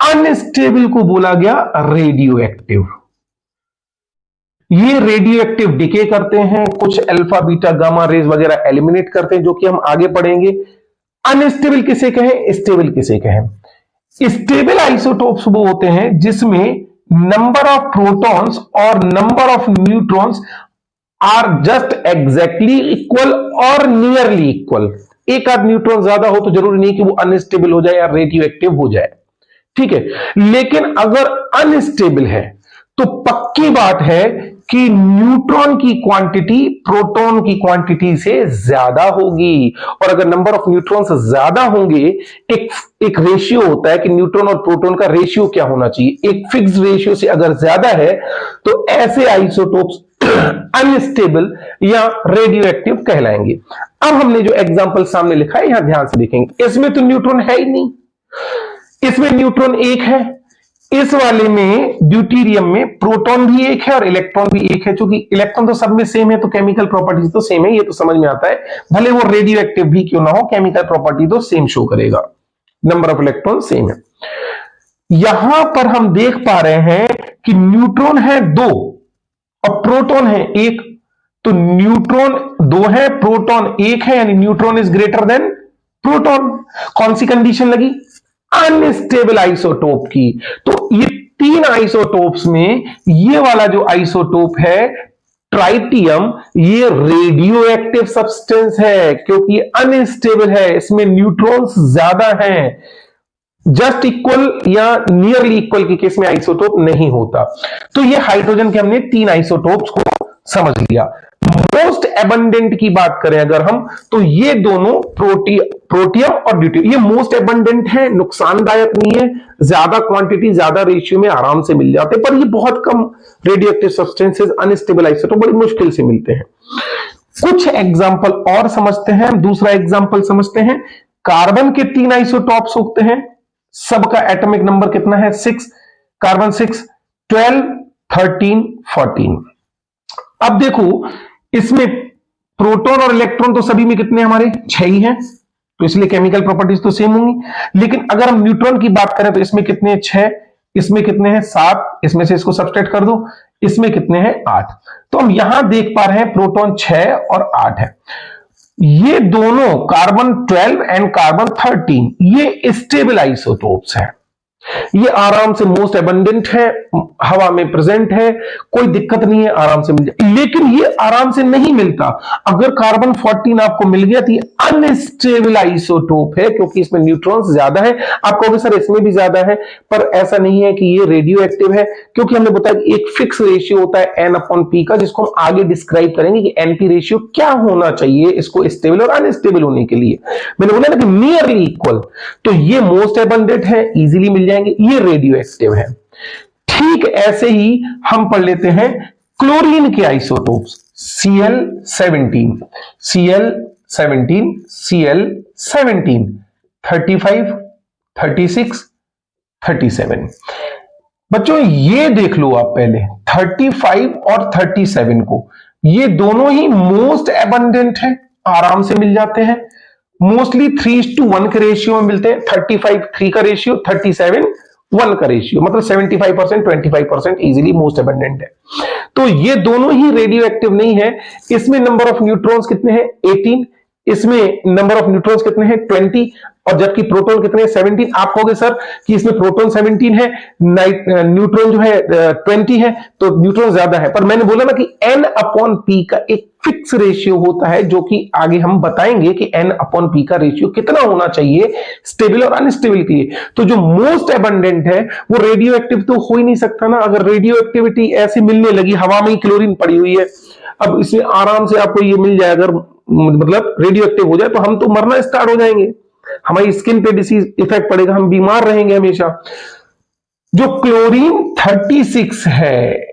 अनस्टेबल को बोला गया रेडियो एक्टिव। ये रेडियो एक्टिव डिके करते हैं, कुछ अल्फा बीटा गामा रेज वगैरह एलिमिनेट करते हैं, जो कि हम आगे पढ़ेंगे। अनस्टेबल किसे कहें, स्टेबल किसे कहें? स्टेबल आइसोटोप्स वो होते हैं जिसमें नंबर ऑफ प्रोटॉन्स और number of neutrons are just exactly equal और नियरली इक्वल। एक आध न्यूट्रॉन ज्यादा हो तो जरूरी नहीं कि वो अनस्टेबल हो जाए या रेडियो एक्टिव हो जाए। ठीक है, लेकिन अगर अनस्टेबल है तो पक्की बात है कि न्यूट्रॉन की क्वांटिटी प्रोटॉन की क्वांटिटी से ज्यादा होगी। और अगर नंबर ऑफ न्यूट्रॉन्स ज्यादा होंगे, एक रेशियो होता है कि न्यूट्रॉन और प्रोटॉन का रेशियो क्या होना चाहिए, एक फिक्स रेशियो से अगर ज्यादा है तो ऐसे आइसोटोप्स अनस्टेबल या रेडियो एक्टिव कहलाएंगे। अब हमने जो एग्जांपल सामने लिखा है यहां ध्यान से देखेंगे, इसमें तो न्यूट्रॉन है ही नहीं, इसमें न्यूट्रॉन एक है। इस वाले में ड्यूटेरियम में प्रोटॉन भी एक है और इलेक्ट्रॉन भी एक है। क्योंकि इलेक्ट्रॉन तो सब में सेम है तो केमिकल प्रॉपर्टीज तो सेम है, ये तो समझ में आता है। भले वो रेडियो एक्टिव भी क्यों ना हो, केमिकल प्रॉपर्टी तो सेम शो करेगा, नंबर ऑफ इलेक्ट्रॉन सेम है। यहां पर हम देख पा रहे हैं कि न्यूट्रॉन है दो और प्रोटॉन है एक। तो न्यूट्रॉन दो है, प्रोटॉन एक है, यानी neutron is greater than proton. कौन सी कंडीशन लगी? अनस्टेबल आइसोटोप की। तो ये तीन आइसोटोप्स में ये वाला जो आइसोटोप है ट्राइटियम, ये रेडियो एक्टिव सब्सटेंस है क्योंकि ये अनस्टेबल है, इसमें न्यूट्रॉन्स ज्यादा हैं। जस्ट इक्वल या नियरली इक्वल के केस में आइसोटोप नहीं होता। तो ये हाइड्रोजन के हमने तीन आइसोटोप्स को समझ लिया। मोस्ट एबंडेंट की बात करें अगर हम, तो ये दोनों प्रोटियम और ड्यूटेरियम ये मोस्ट एबंडेंट है, नुकसानदायक नहीं है, ज्यादा क्वांटिटी ज्यादा रेशियो में आराम से मिल जाते हैं। पर ये बहुत कम radio active substances unstable isotope बड़ी मुश्किल से मिलते हैं। कुछ एग्जाम्पल और समझते हैं। दूसरा एग्जाम्पल समझते हैं, कार्बन के तीन आइसोटॉप्स होते हैं, सबका एटॉमिक नंबर कितना है? 6। कार्बन 6, 12, 13, 14। अब देखो इसमें प्रोटॉन और इलेक्ट्रॉन तो सभी में कितने हमारे 6 ही हैं, तो इसलिए केमिकल प्रॉपर्टीज तो सेम होंगी। लेकिन अगर हम न्यूट्रॉन की बात करें तो इसमें कितने हैं? 6, इसमें कितने हैं? 7, इसमें से इसको सब्सट्रैक्ट कर दो, इसमें कितने हैं? 8। तो हम यहां देख पा रहे हैं प्रोटॉन 6 और 8 है। ये दोनों कार्बन 12 एंड कार्बन 13 ये स्टेबल आइसोटोप्स हैं। ये आराम से मोस्ट एबंडेंट है, हवा में प्रेजेंट है, कोई दिक्कत नहीं है, आराम से मिल जाए। लेकिन ये आराम से नहीं मिलता। अगर कार्बन 14 आपको मिल गया तो ये अनस्टेबल आइसोटोप है क्योंकि इसमें न्यूट्रॉन्स ज्यादा है। आप कहोगे सर इसमें भी ज्यादा है, पर ऐसा नहीं है कि ये रेडियो एक्टिव है, क्योंकि हमने बताया कि एक फिक्स रेशियो होता है N/P का, जिसको हम आगे डिस्क्राइब करेंगे कि NP रेशियो क्या होना चाहिए इसको स्टेबल और अनस्टेबल होने के लिए। मैंने बोला ना कि नियरली इक्वल, तो ये मोस्ट एबंडेंट है, इजीली मिल जाएंगे, ये रेडियो एक्टिव है। ठीक ऐसे ही हम पढ़ लेते हैं क्लोरीन के आइसोटोप्स, Cl17, Cl17, Cl17, 35, 36, 37। बच्चों ये देख लो आप पहले 35 और 37 को, ये दोनों ही मोस्ट एबंडेंट है, आराम से मिल जाते हैं। मोस्टली 3:1 के रेशियो में मिलते हैं। 35 3 का रेशियो, 37 1 का रेशियो, मतलब 75% 25% इजीली मोस्ट अबंडेंट है। तो ये दोनों ही रेडियो एक्टिव नहीं है। इसमें नंबर ऑफ न्यूट्रॉन्स कितने हैं? 18। इसमें नंबर ऑफ न्यूट्रॉन्स कितने हैं? 20। और जबकि प्रोटॉन कितने हैं? 17। आप कहोगे सर कि इसमें प्रोटॉन 17 है, न्यूट्रॉन जो है 20 है, तो न्यूट्रॉन ज्यादा है। पर मैंने बोला ना कि n/p का एक फिक्स रेशियो होता है, जो कि आगे हम बताएंगे कि n/p का रेशियो कितना होना चाहिए स्टेबल और अनस्टेबल के लिए। तो जो मोस्ट एबंडेंट है वो रेडियो एक्टिव तो हो ही नहीं सकता ना। अगर रेडियो एक्टिविटी ऐसी मिलने लगी, हवा में ही क्लोरीन पड़ी हुई है, अब इसमें आराम से आपको ये मिल जाए, अगर मतलब रेडियो एक्टिव हो जाए तो हम तो मरना स्टार्ट हो जाएंगे, हमारी स्किन पे डिसीज इफेक्ट पड़ेगा, हम बीमार रहेंगे हमेशा। जो क्लोरीन 36 है,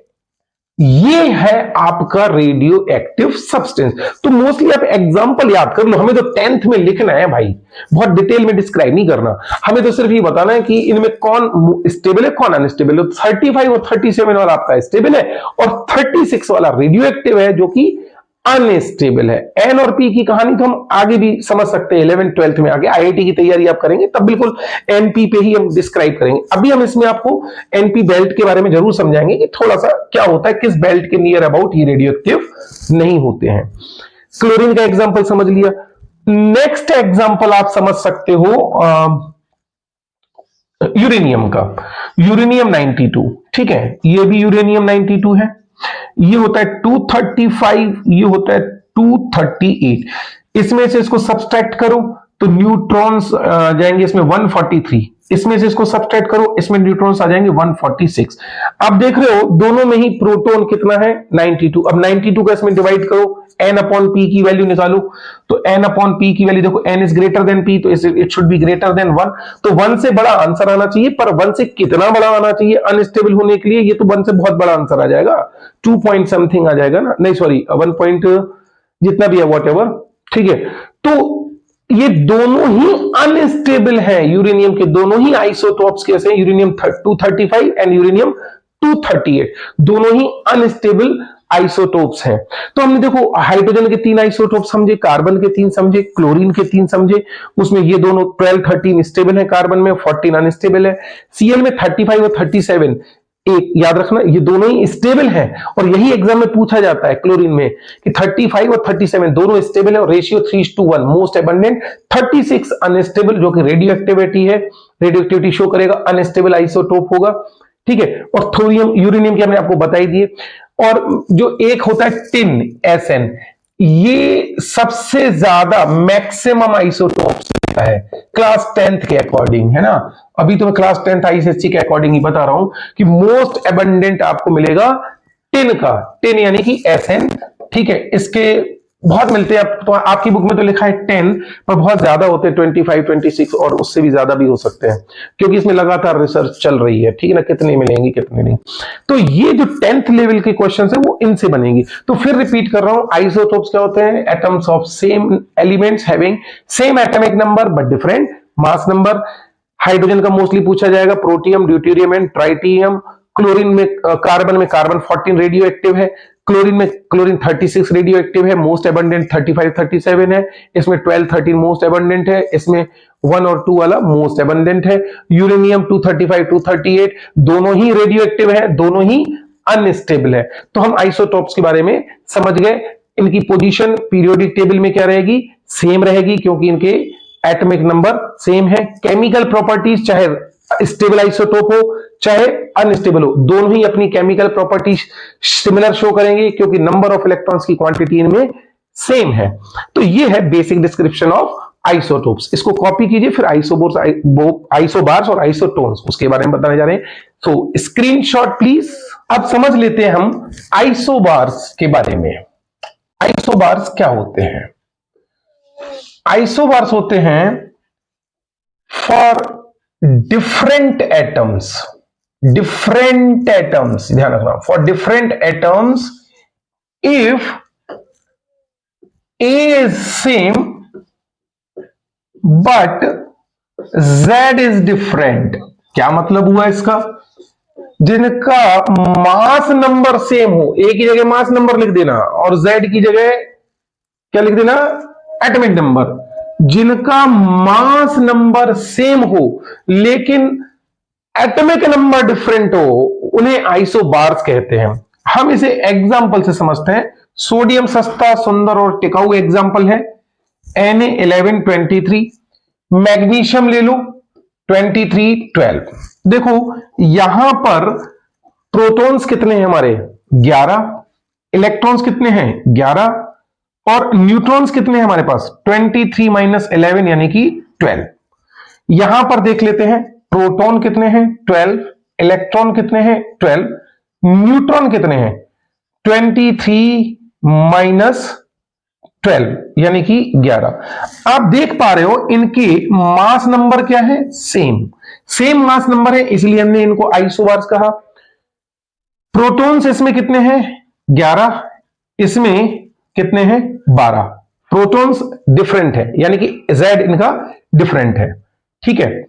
ये है आपका रेडियो एक्टिव सब्सटेंस। तो मोस्टली आप एग्जांपल याद कर लो, हमें तो 10th में लिखना है भाई, बहुत डिटेल में डिस्क्राइब नहीं करना। हमें तो सिर्फ ये बताना है कि इनमें कौन स्टेबल है, कौन अनस्टेबल है। 35 और 37 वाला आपका स्टेबल है, और 36 वाला रेडियो एक्टिव है, जो कि अनस्टेबल है। एन और पी की कहानी तो हम आगे भी समझ सकते हैं, 11th 12th में आगे आईआईटी की तैयारी आप करेंगे तब बिल्कुल एनपी पे ही हम डिस्क्राइब करेंगे। अभी हम इसमें आपको एनपी बेल्ट के बारे में जरूर समझाएंगे कि थोड़ा सा क्या होता है, किस बेल्ट के नियर अबाउट ये रेडियो एक्टिव नहीं होते हैं। क्लोरीन का एग्जाम्पल समझ लिया। नेक्स्ट एग्जाम्पल आप समझ सकते हो यूरेनियम का, यूरेनियम 92। ठीक है, ये भी यूरेनियम 92 है। ये होता है 235, ये होता है 238। इसमें से इसको सब्सट्रैक्ट करो तो न्यूट्रॉन्स जाएंगे इसमें 143। इसमें से इसको सब्सट्रैक्ट करो, इसमें न्यूट्रॉन्स आ जाएंगे 146। आप देख रहे हो दोनों में ही प्रोटॉन कितना है? 92। अब 92 का इसमें डिवाइड करो, n/p की वैल्यू निकालो। तो n/p की वैल्यू देखो, n is greater than p, तो it should be greater than 1। तो 1 से बड़ा आंसर आना चाहिए, पर 1 से कितना बड़ा आना चाहिए अनस्टेबल होने के लिए? ये तो 1 से बहुत बड़ा आंसर आ जाएगा, 2 पॉइंट समथिंग आ जाएगा ना, नहीं सॉरी 1 पॉइंट जितना भी है वॉट एवर। ठीक है, तो ये दोनों ही अनस्टेबल है। यूरेनियम के दोनों ही आइसोटोप्स कैसे हैं? यूरेनियम 235 एंड यूरेनियम 238, दोनों ही अनस्टेबल आइसोटोप्स हैं। तो हमने देखो हाइड्रोजन के 3 आइसोटोप समझे, कार्बन के 3 समझे, क्लोरीन के 3 समझे। उसमें ये दोनों 12 13 स्टेबल है, कार्बन में 14 अनस्टेबल है। सीएल में 35 और 37 एक याद रखना, ये दोनों ही स्टेबल हैं। और यही एग्जाम में पूछा जाता है क्लोरीन में कि 35 और 37 दोनों स्टेबल है और रेशियो 3:1 मोस्ट एबंडेंट। 36 अनस्टेबल, जो कि रेडियो एक्टिविटी है, रेडियो एक्टिविटी शो करेगा, अनस्टेबल आइसोटोप होगा। ठीक है, और थोरियम यूरेनियम की हमने आपको बताई दिए। और जो एक होता है टिन, SN, ये सबसे ज्यादा मैक्सिमम आइसोटोप्स है क्लास 10th के अकॉर्डिंग, है ना। अभी तो मैं क्लास 10th आईसीएससी के अकॉर्डिंग ही बता रहा हूं कि मोस्ट एबंडेंट आपको मिलेगा टिन का, टिन यानी कि SN। ठीक है, इसके बहुत मिलते हैं, तो आपकी बुक में तो लिखा है 10, पर बहुत ज्यादा होते हैं 25 26 और उससे भी ज्यादा भी हो सकते हैं, क्योंकि इसमें लगातार रिसर्च चल रही है। ठीक है ना, कितने मिलेंगे कितने नहीं। तो ये जो 10th लेवल के क्वेश्चन है वो इनसे बनेंगे। तो फिर रिपीट कर रहा हूं, आइसोटोप्स क्या होते हैं? Atoms of same elements having same atomic number but different mass number. Hydrogen का मोस्टली पूछा जाएगा, protium, deuterium and tritium. Chlorine में कार्बन 14 रेडियो एक्टिव है। क्लोरीन में क्लोरीन 36 रेडियो एक्टिव है, मोस्ट एबंडेंट 35 37 है। इसमें 12 13 मोस्ट एबंडेंट है, इसमें 1 और 2 वाला मोस्ट एबंडेंट है। यूरेनियम 235 238 दोनों ही रेडियो एक्टिव है, दोनों ही अनस्टेबल है। तो हम आइसोटोप्स के बारे में समझ गए। इनकी पोजीशन पीरियोडिक टेबल में क्या रहेगी? सेम रहेगी, क्योंकि इनके एटॉमिक नंबर सेम है। केमिकल प्रॉपर्टीज चाहे स्टेबल आइसोटोप हो चाहे अनस्टेबल हो, दोनों ही अपनी केमिकल प्रॉपर्टीज सिमिलर शो करेंगे, क्योंकि नंबर ऑफ इलेक्ट्रॉन्स की क्वांटिटी इनमें सेम है। तो ये है बेसिक डिस्क्रिप्शन ऑफ आइसोटोप्स। इसको कॉपी कीजिए, फिर आइसोबार्स और आइसोटोन्स उसके बारे में बताने जा रहे हैं। तो स्क्रीनशॉट प्लीज। अब समझ लेते हैं हम आइसोबार्स के बारे में। आइसोबार्स क्या होते हैं? आइसोबार्स होते हैं फॉर डिफरेंट एटम्स, ध्यान रखना, for different atoms if A is same but Z is different। क्या मतलब हुआ इसका? जिनका मास नंबर सेम हो, A की जगह मास नंबर लिख देना और Z की जगह क्या लिख देना? Atomic number. जिनका मास नंबर सेम हो लेकिन एटॉमिक नंबर डिफरेंट हो उन्हें आइसोबार्स कहते हैं। हम इसे एग्जाम्पल से समझते हैं। सोडियम सस्ता, सुंदर और टिकाऊ एग्जाम्पल है Na1123। मैग्नीशियम ले लो 2312। देखो यहां पर प्रोटॉन्स कितने हैं हमारे 11, इलेक्ट्रॉन्स कितने हैं 11, और न्यूट्रॉन्स कितने हैं हमारे पास 23 - 11 यानी कि 12। यहां पर देख लेते हैं प्रोटॉन कितने हैं 12, इलेक्ट्रॉन कितने हैं 12, न्यूट्रॉन कितने हैं 23 - 12 यानी कि 11। आप देख पा रहे हो इनके मास नंबर क्या है, सेम मास नंबर है, इसलिए हमने इनको आइसोबार्स कहा। प्रोटॉन्स इसमें कितने हैं 11, इसमें कितने हैं 12। प्रोटॉन्स डिफरेंट है यानी कि Z इनका डिफरेंट है, ठीक है।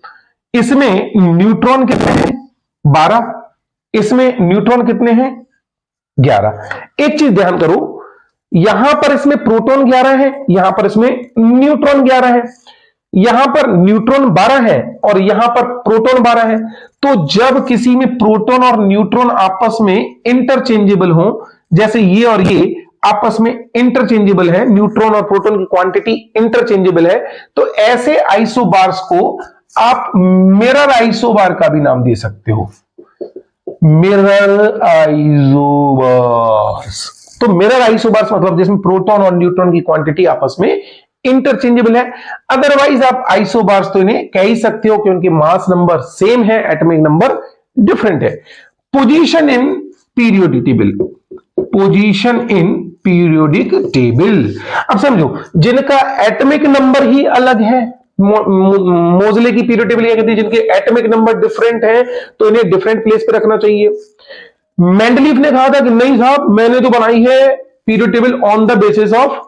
इसमें न्यूट्रॉन कितने हैं 12, इसमें न्यूट्रॉन कितने हैं 11। एक चीज ध्यान करो, यहां पर इसमें प्रोटॉन 11 है, यहां पर इसमें न्यूट्रॉन 11 है। यहां पर न्यूट्रॉन 12 है और यहां पर प्रोटॉन 12 है। तो जब किसी में प्रोटॉन और न्यूट्रॉन आपस में इंटरचेंजेबल हो, जैसे ये और ये आपस में इंटरचेंजेबल है, न्यूट्रॉन और प्रोटॉन की क्वांटिटी इंटरचेंजेबल है, तो ऐसे आइसोबार्स को आप मिरर आइसोबार का भी नाम दे सकते हो, मिरर आइसोबार्स। तो मिरर आइसोबार्स मतलब जिसमें प्रोटॉन और न्यूट्रॉन की क्वांटिटी आपस में इंटरचेंजेबल है। अदरवाइज आप आइसोबार्स तो इन्हें कह ही सकते हो कि उनके मास नंबर सेम है, एटॉमिक नंबर डिफरेंट है। Position in periodic table, position in periodic table. अब समझो जिनका एटॉमिक नंबर ही अलग है, मोजले की पीरियोडिक टेबल यह कहती है जिनके एटॉमिक नंबर डिफरेंट है तो इन्हें डिफरेंट प्लेस पे रखना चाहिए। मेंडलीफ ने कहा था कि नहीं साहब मैंने तो बनाई है periodic table on the basis of,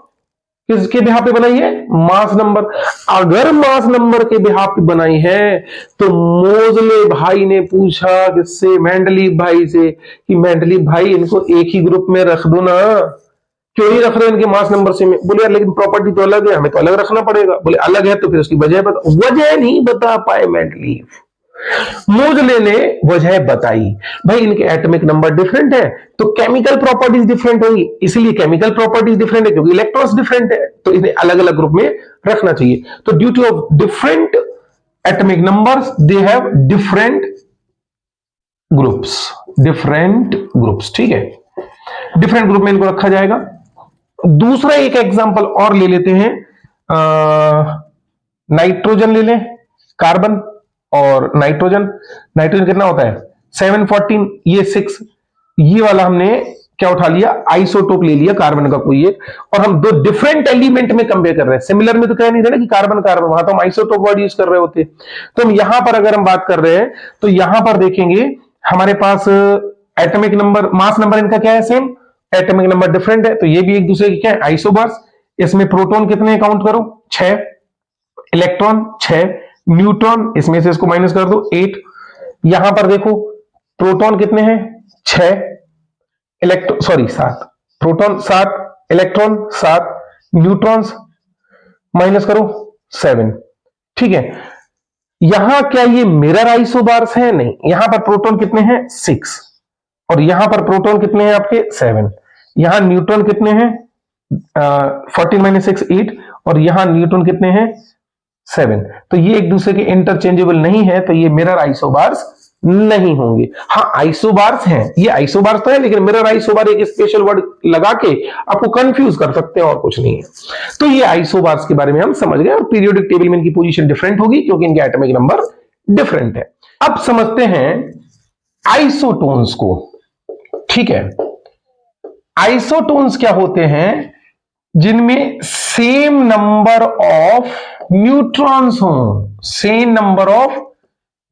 किसके बिहाफ पे बनाई है मास नंबर। अगर मास नंबर के बिहाफ पे बनाई है तो मोजले भाई ने पूछा किससे, मेंडलीफ भाई से, कि मेंडलीफ भाई इनको एक ही ग्रुप में रख दो ना, क्यों नहीं रख रहे इनके मास नंबर से में। बोले यार लेकिन प्रॉपर्टी तो अलग है, हमें तो अलग रखना पड़ेगा। बोले अलग है तो फिर उसकी वजह बता, वजह नहीं बता पाए मेंडलीफ। मोजले ने वजह बताई, भाई इनके एटॉमिक नंबर डिफरेंट है तो केमिकल प्रॉपर्टीज डिफरेंट होंगी, इसलिए केमिकल प्रॉपर्टीज डिफरेंट है क्योंकि इलेक्ट्रॉन्स डिफरेंट है, तो इन्हें अलग अलग ग्रुप में रखना चाहिए। तो due two of different atomic numbers they have different groups, ठीक है, डिफरेंट ग्रुप में इनको रखा जाएगा। दूसरा एक एग्जांपल और ले लेते हैं, नाइट्रोजन ले लें, कार्बन और नाइट्रोजन कितना होता है 714, ये 6, ये वाला हमने क्या उठा लिया आइसोटोप ले लिया कार्बन का कोई एक, और हम दो डिफरेंट एलिमेंट में कंपेयर कर रहे हैं। सिमिलर में तो कह नहीं रहे ना कि कार्बन वहां तो हम आइसोटोप वर्ड यूज कर रहे होते। तो हम यहां पर अगर हम बात कर रहे हैं तो यहां पर देखेंगे हमारे पास एटॉमिक नंबर, मास नंबर इनका क्या है सेम, एटॉमिक नंबर डिफरेंट है, तो ये भी एक दूसरे के क्या है आइसोबार्स। इसमें प्रोटॉन कितने काउंट करो 6, इलेक्ट्रॉन 6, न्यूट्रॉन इसमें से इसको माइनस कर दो 8। यहां पर देखो प्रोटॉन कितने हैं 6, electron 7, proton 7, electron 7, neutrons minus करो 7, ठीक है। यहां क्या ये मिरर आइसोबार्स है, नहीं, यहां पर प्रोटॉन कितने हैं 6 और यहां पर प्रोटॉन कितने हैं आपके 7, यहां न्यूट्रॉन कितने हैं 14 - 6 8, और यहां न्यूट्रॉन कितने हैं 7। तो ये एक दूसरे के इंटरचेंजेबल नहीं है, तो ये मिरर आइसोबार्स नहीं होंगे। हाँ आइसोबार्स हैं, ये आइसोबार्स तो है, लेकिन मिरर आइसोबार एक स्पेशल वर्ड लगा के आपको कंफ्यूज कर सकते हैं और कुछ नहीं है। तो ये आइसोबार्स के बारे में हम समझ गए, और पीरियोडिक टेबल में इनकी पोजीशन डिफरेंट होगी क्योंकि इनके एटॉमिक नंबर डिफरेंट है। अब समझते हैं आइसोटोन्स को, ठीक है। आइसोटोन्स क्या होते हैं, जिनमें सेम नंबर ऑफ न्यूट्रॉन्स हो, same number of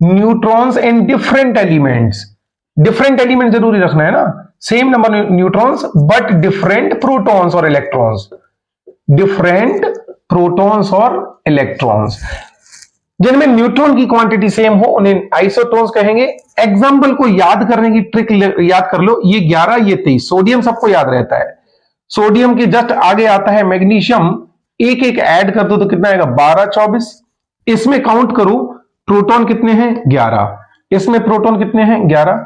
neutrons in different elements. Different element जरूरी रखना है ना, same number neutrons but different protons और इलेक्ट्रॉन्स, डिफरेंट प्रोटॉन्स और इलेक्ट्रॉन्स। जिनमें न्यूट्रॉन की क्वांटिटी सेम हो उन्हें आइसोटोन्स कहेंगे। एग्जांपल को याद करने की ट्रिक याद कर लो, ये 11 ये 23, सोडियम सबको याद रहता है, सोडियम के जस्ट आगे आता है मैग्नीशियम, एक एक ऐड कर दो तो कितना आएगा 12 24। इसमें काउंट करो प्रोटॉन कितने हैं 11, इसमें प्रोटॉन कितने हैं 11,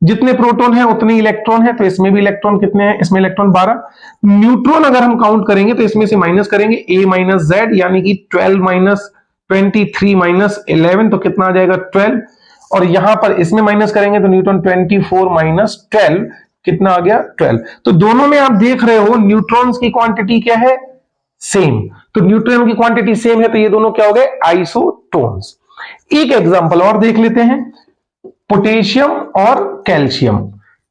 जितने प्रोटॉन हैं उतने इलेक्ट्रॉन हैं, तो इसमें भी इलेक्ट्रॉन कितने हैं, इसमें इलेक्ट्रॉन 12। न्यूट्रॉन अगर हम काउंट करेंगे तो इसमें से माइनस करेंगे a माइनस जेड, यानी कि 12 माइनस 23 माइनस 11, तो कितना आ जाएगा 12। और यहां पर इसमें माइनस करेंगे तो न्यूट्रॉन 24 माइनस 12 कितना आ गया 12। तो दोनों में आप देख रहे हो न्यूट्रॉन्स की क्वांटिटी क्या है, सेम। तो न्यूट्रॉन की क्वांटिटी सेम है, तो ये दोनों क्या हो गए, आइसोटोन्स। एक एग्जांपल और देख लेते हैं, पोटेशियम और कैल्शियम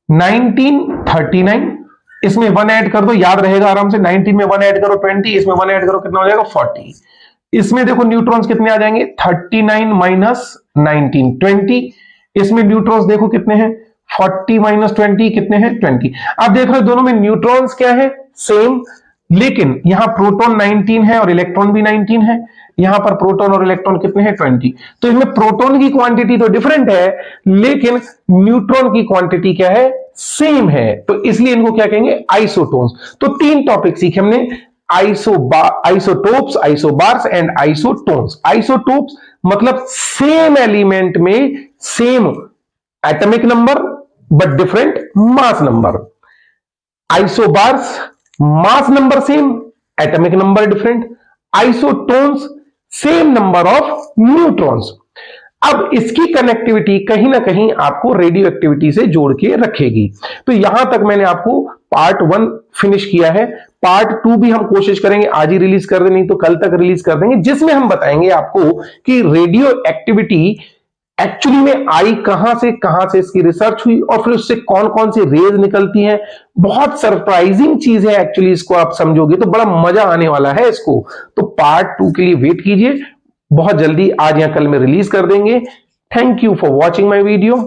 1939, इसमें 1 ऐड कर दो, याद रहेगा आराम से। 19 में 1 ऐड करो 20, इसमें 1 ऐड करो कितना हो जाएगा 40। इसमें देखो न्यूट्रॉन्स कितने आ जाएंगे 39 माइनस 19 20, इसमें न्यूट्रॉन्स देखो कितने हैं 40 माइनस 20 कितने हैं 20। आप देख रहे हो दोनों में न्यूट्रॉन्स क्या है, सेम, लेकिन यहां प्रोटॉन 19 है और इलेक्ट्रॉन भी 19 है, यहां पर प्रोटॉन और इलेक्ट्रॉन कितने हैं 20। तो इसमें प्रोटॉन की क्वांटिटी तो डिफरेंट है, लेकिन न्यूट्रॉन की क्वांटिटी क्या है, सेम है, तो इसलिए इनको क्या कहेंगे, आइसोटोन्स। तो 3 टॉपिक सीखे हमने, isotopes, isobars and isotones. Isotopes मतलब सेम एलिमेंट में same atomic number but different mass number. Isobars mass number same, atomic number different. Isotones same number of neutrons. अब इसकी कनेक्टिविटी कहीं ना कहीं आपको रेडियो एक्टिविटी से जोड़ के रखेगी। तो यहां तक मैंने आपको पार्ट 1 फिनिश किया है। पार्ट 2 भी हम कोशिश करेंगे आज ही रिलीज कर दें, नहीं तो कल तक रिलीज कर देंगे, जिसमें हम बताएंगे आपको कि रेडियो एक्टिविटी एक्चुअली में आई कहां से इसकी रिसर्च हुई और फिर उससे कौन कौन सी रेज निकलती हैं। बहुत सरप्राइजिंग चीज है एक्चुअली, इसको आप समझोगे तो बड़ा मजा आने वाला है इसको। तो पार्ट 2 के लिए वेट कीजिए, बहुत जल्दी आज या कल में रिलीज कर देंगे। Thank you for watching my video.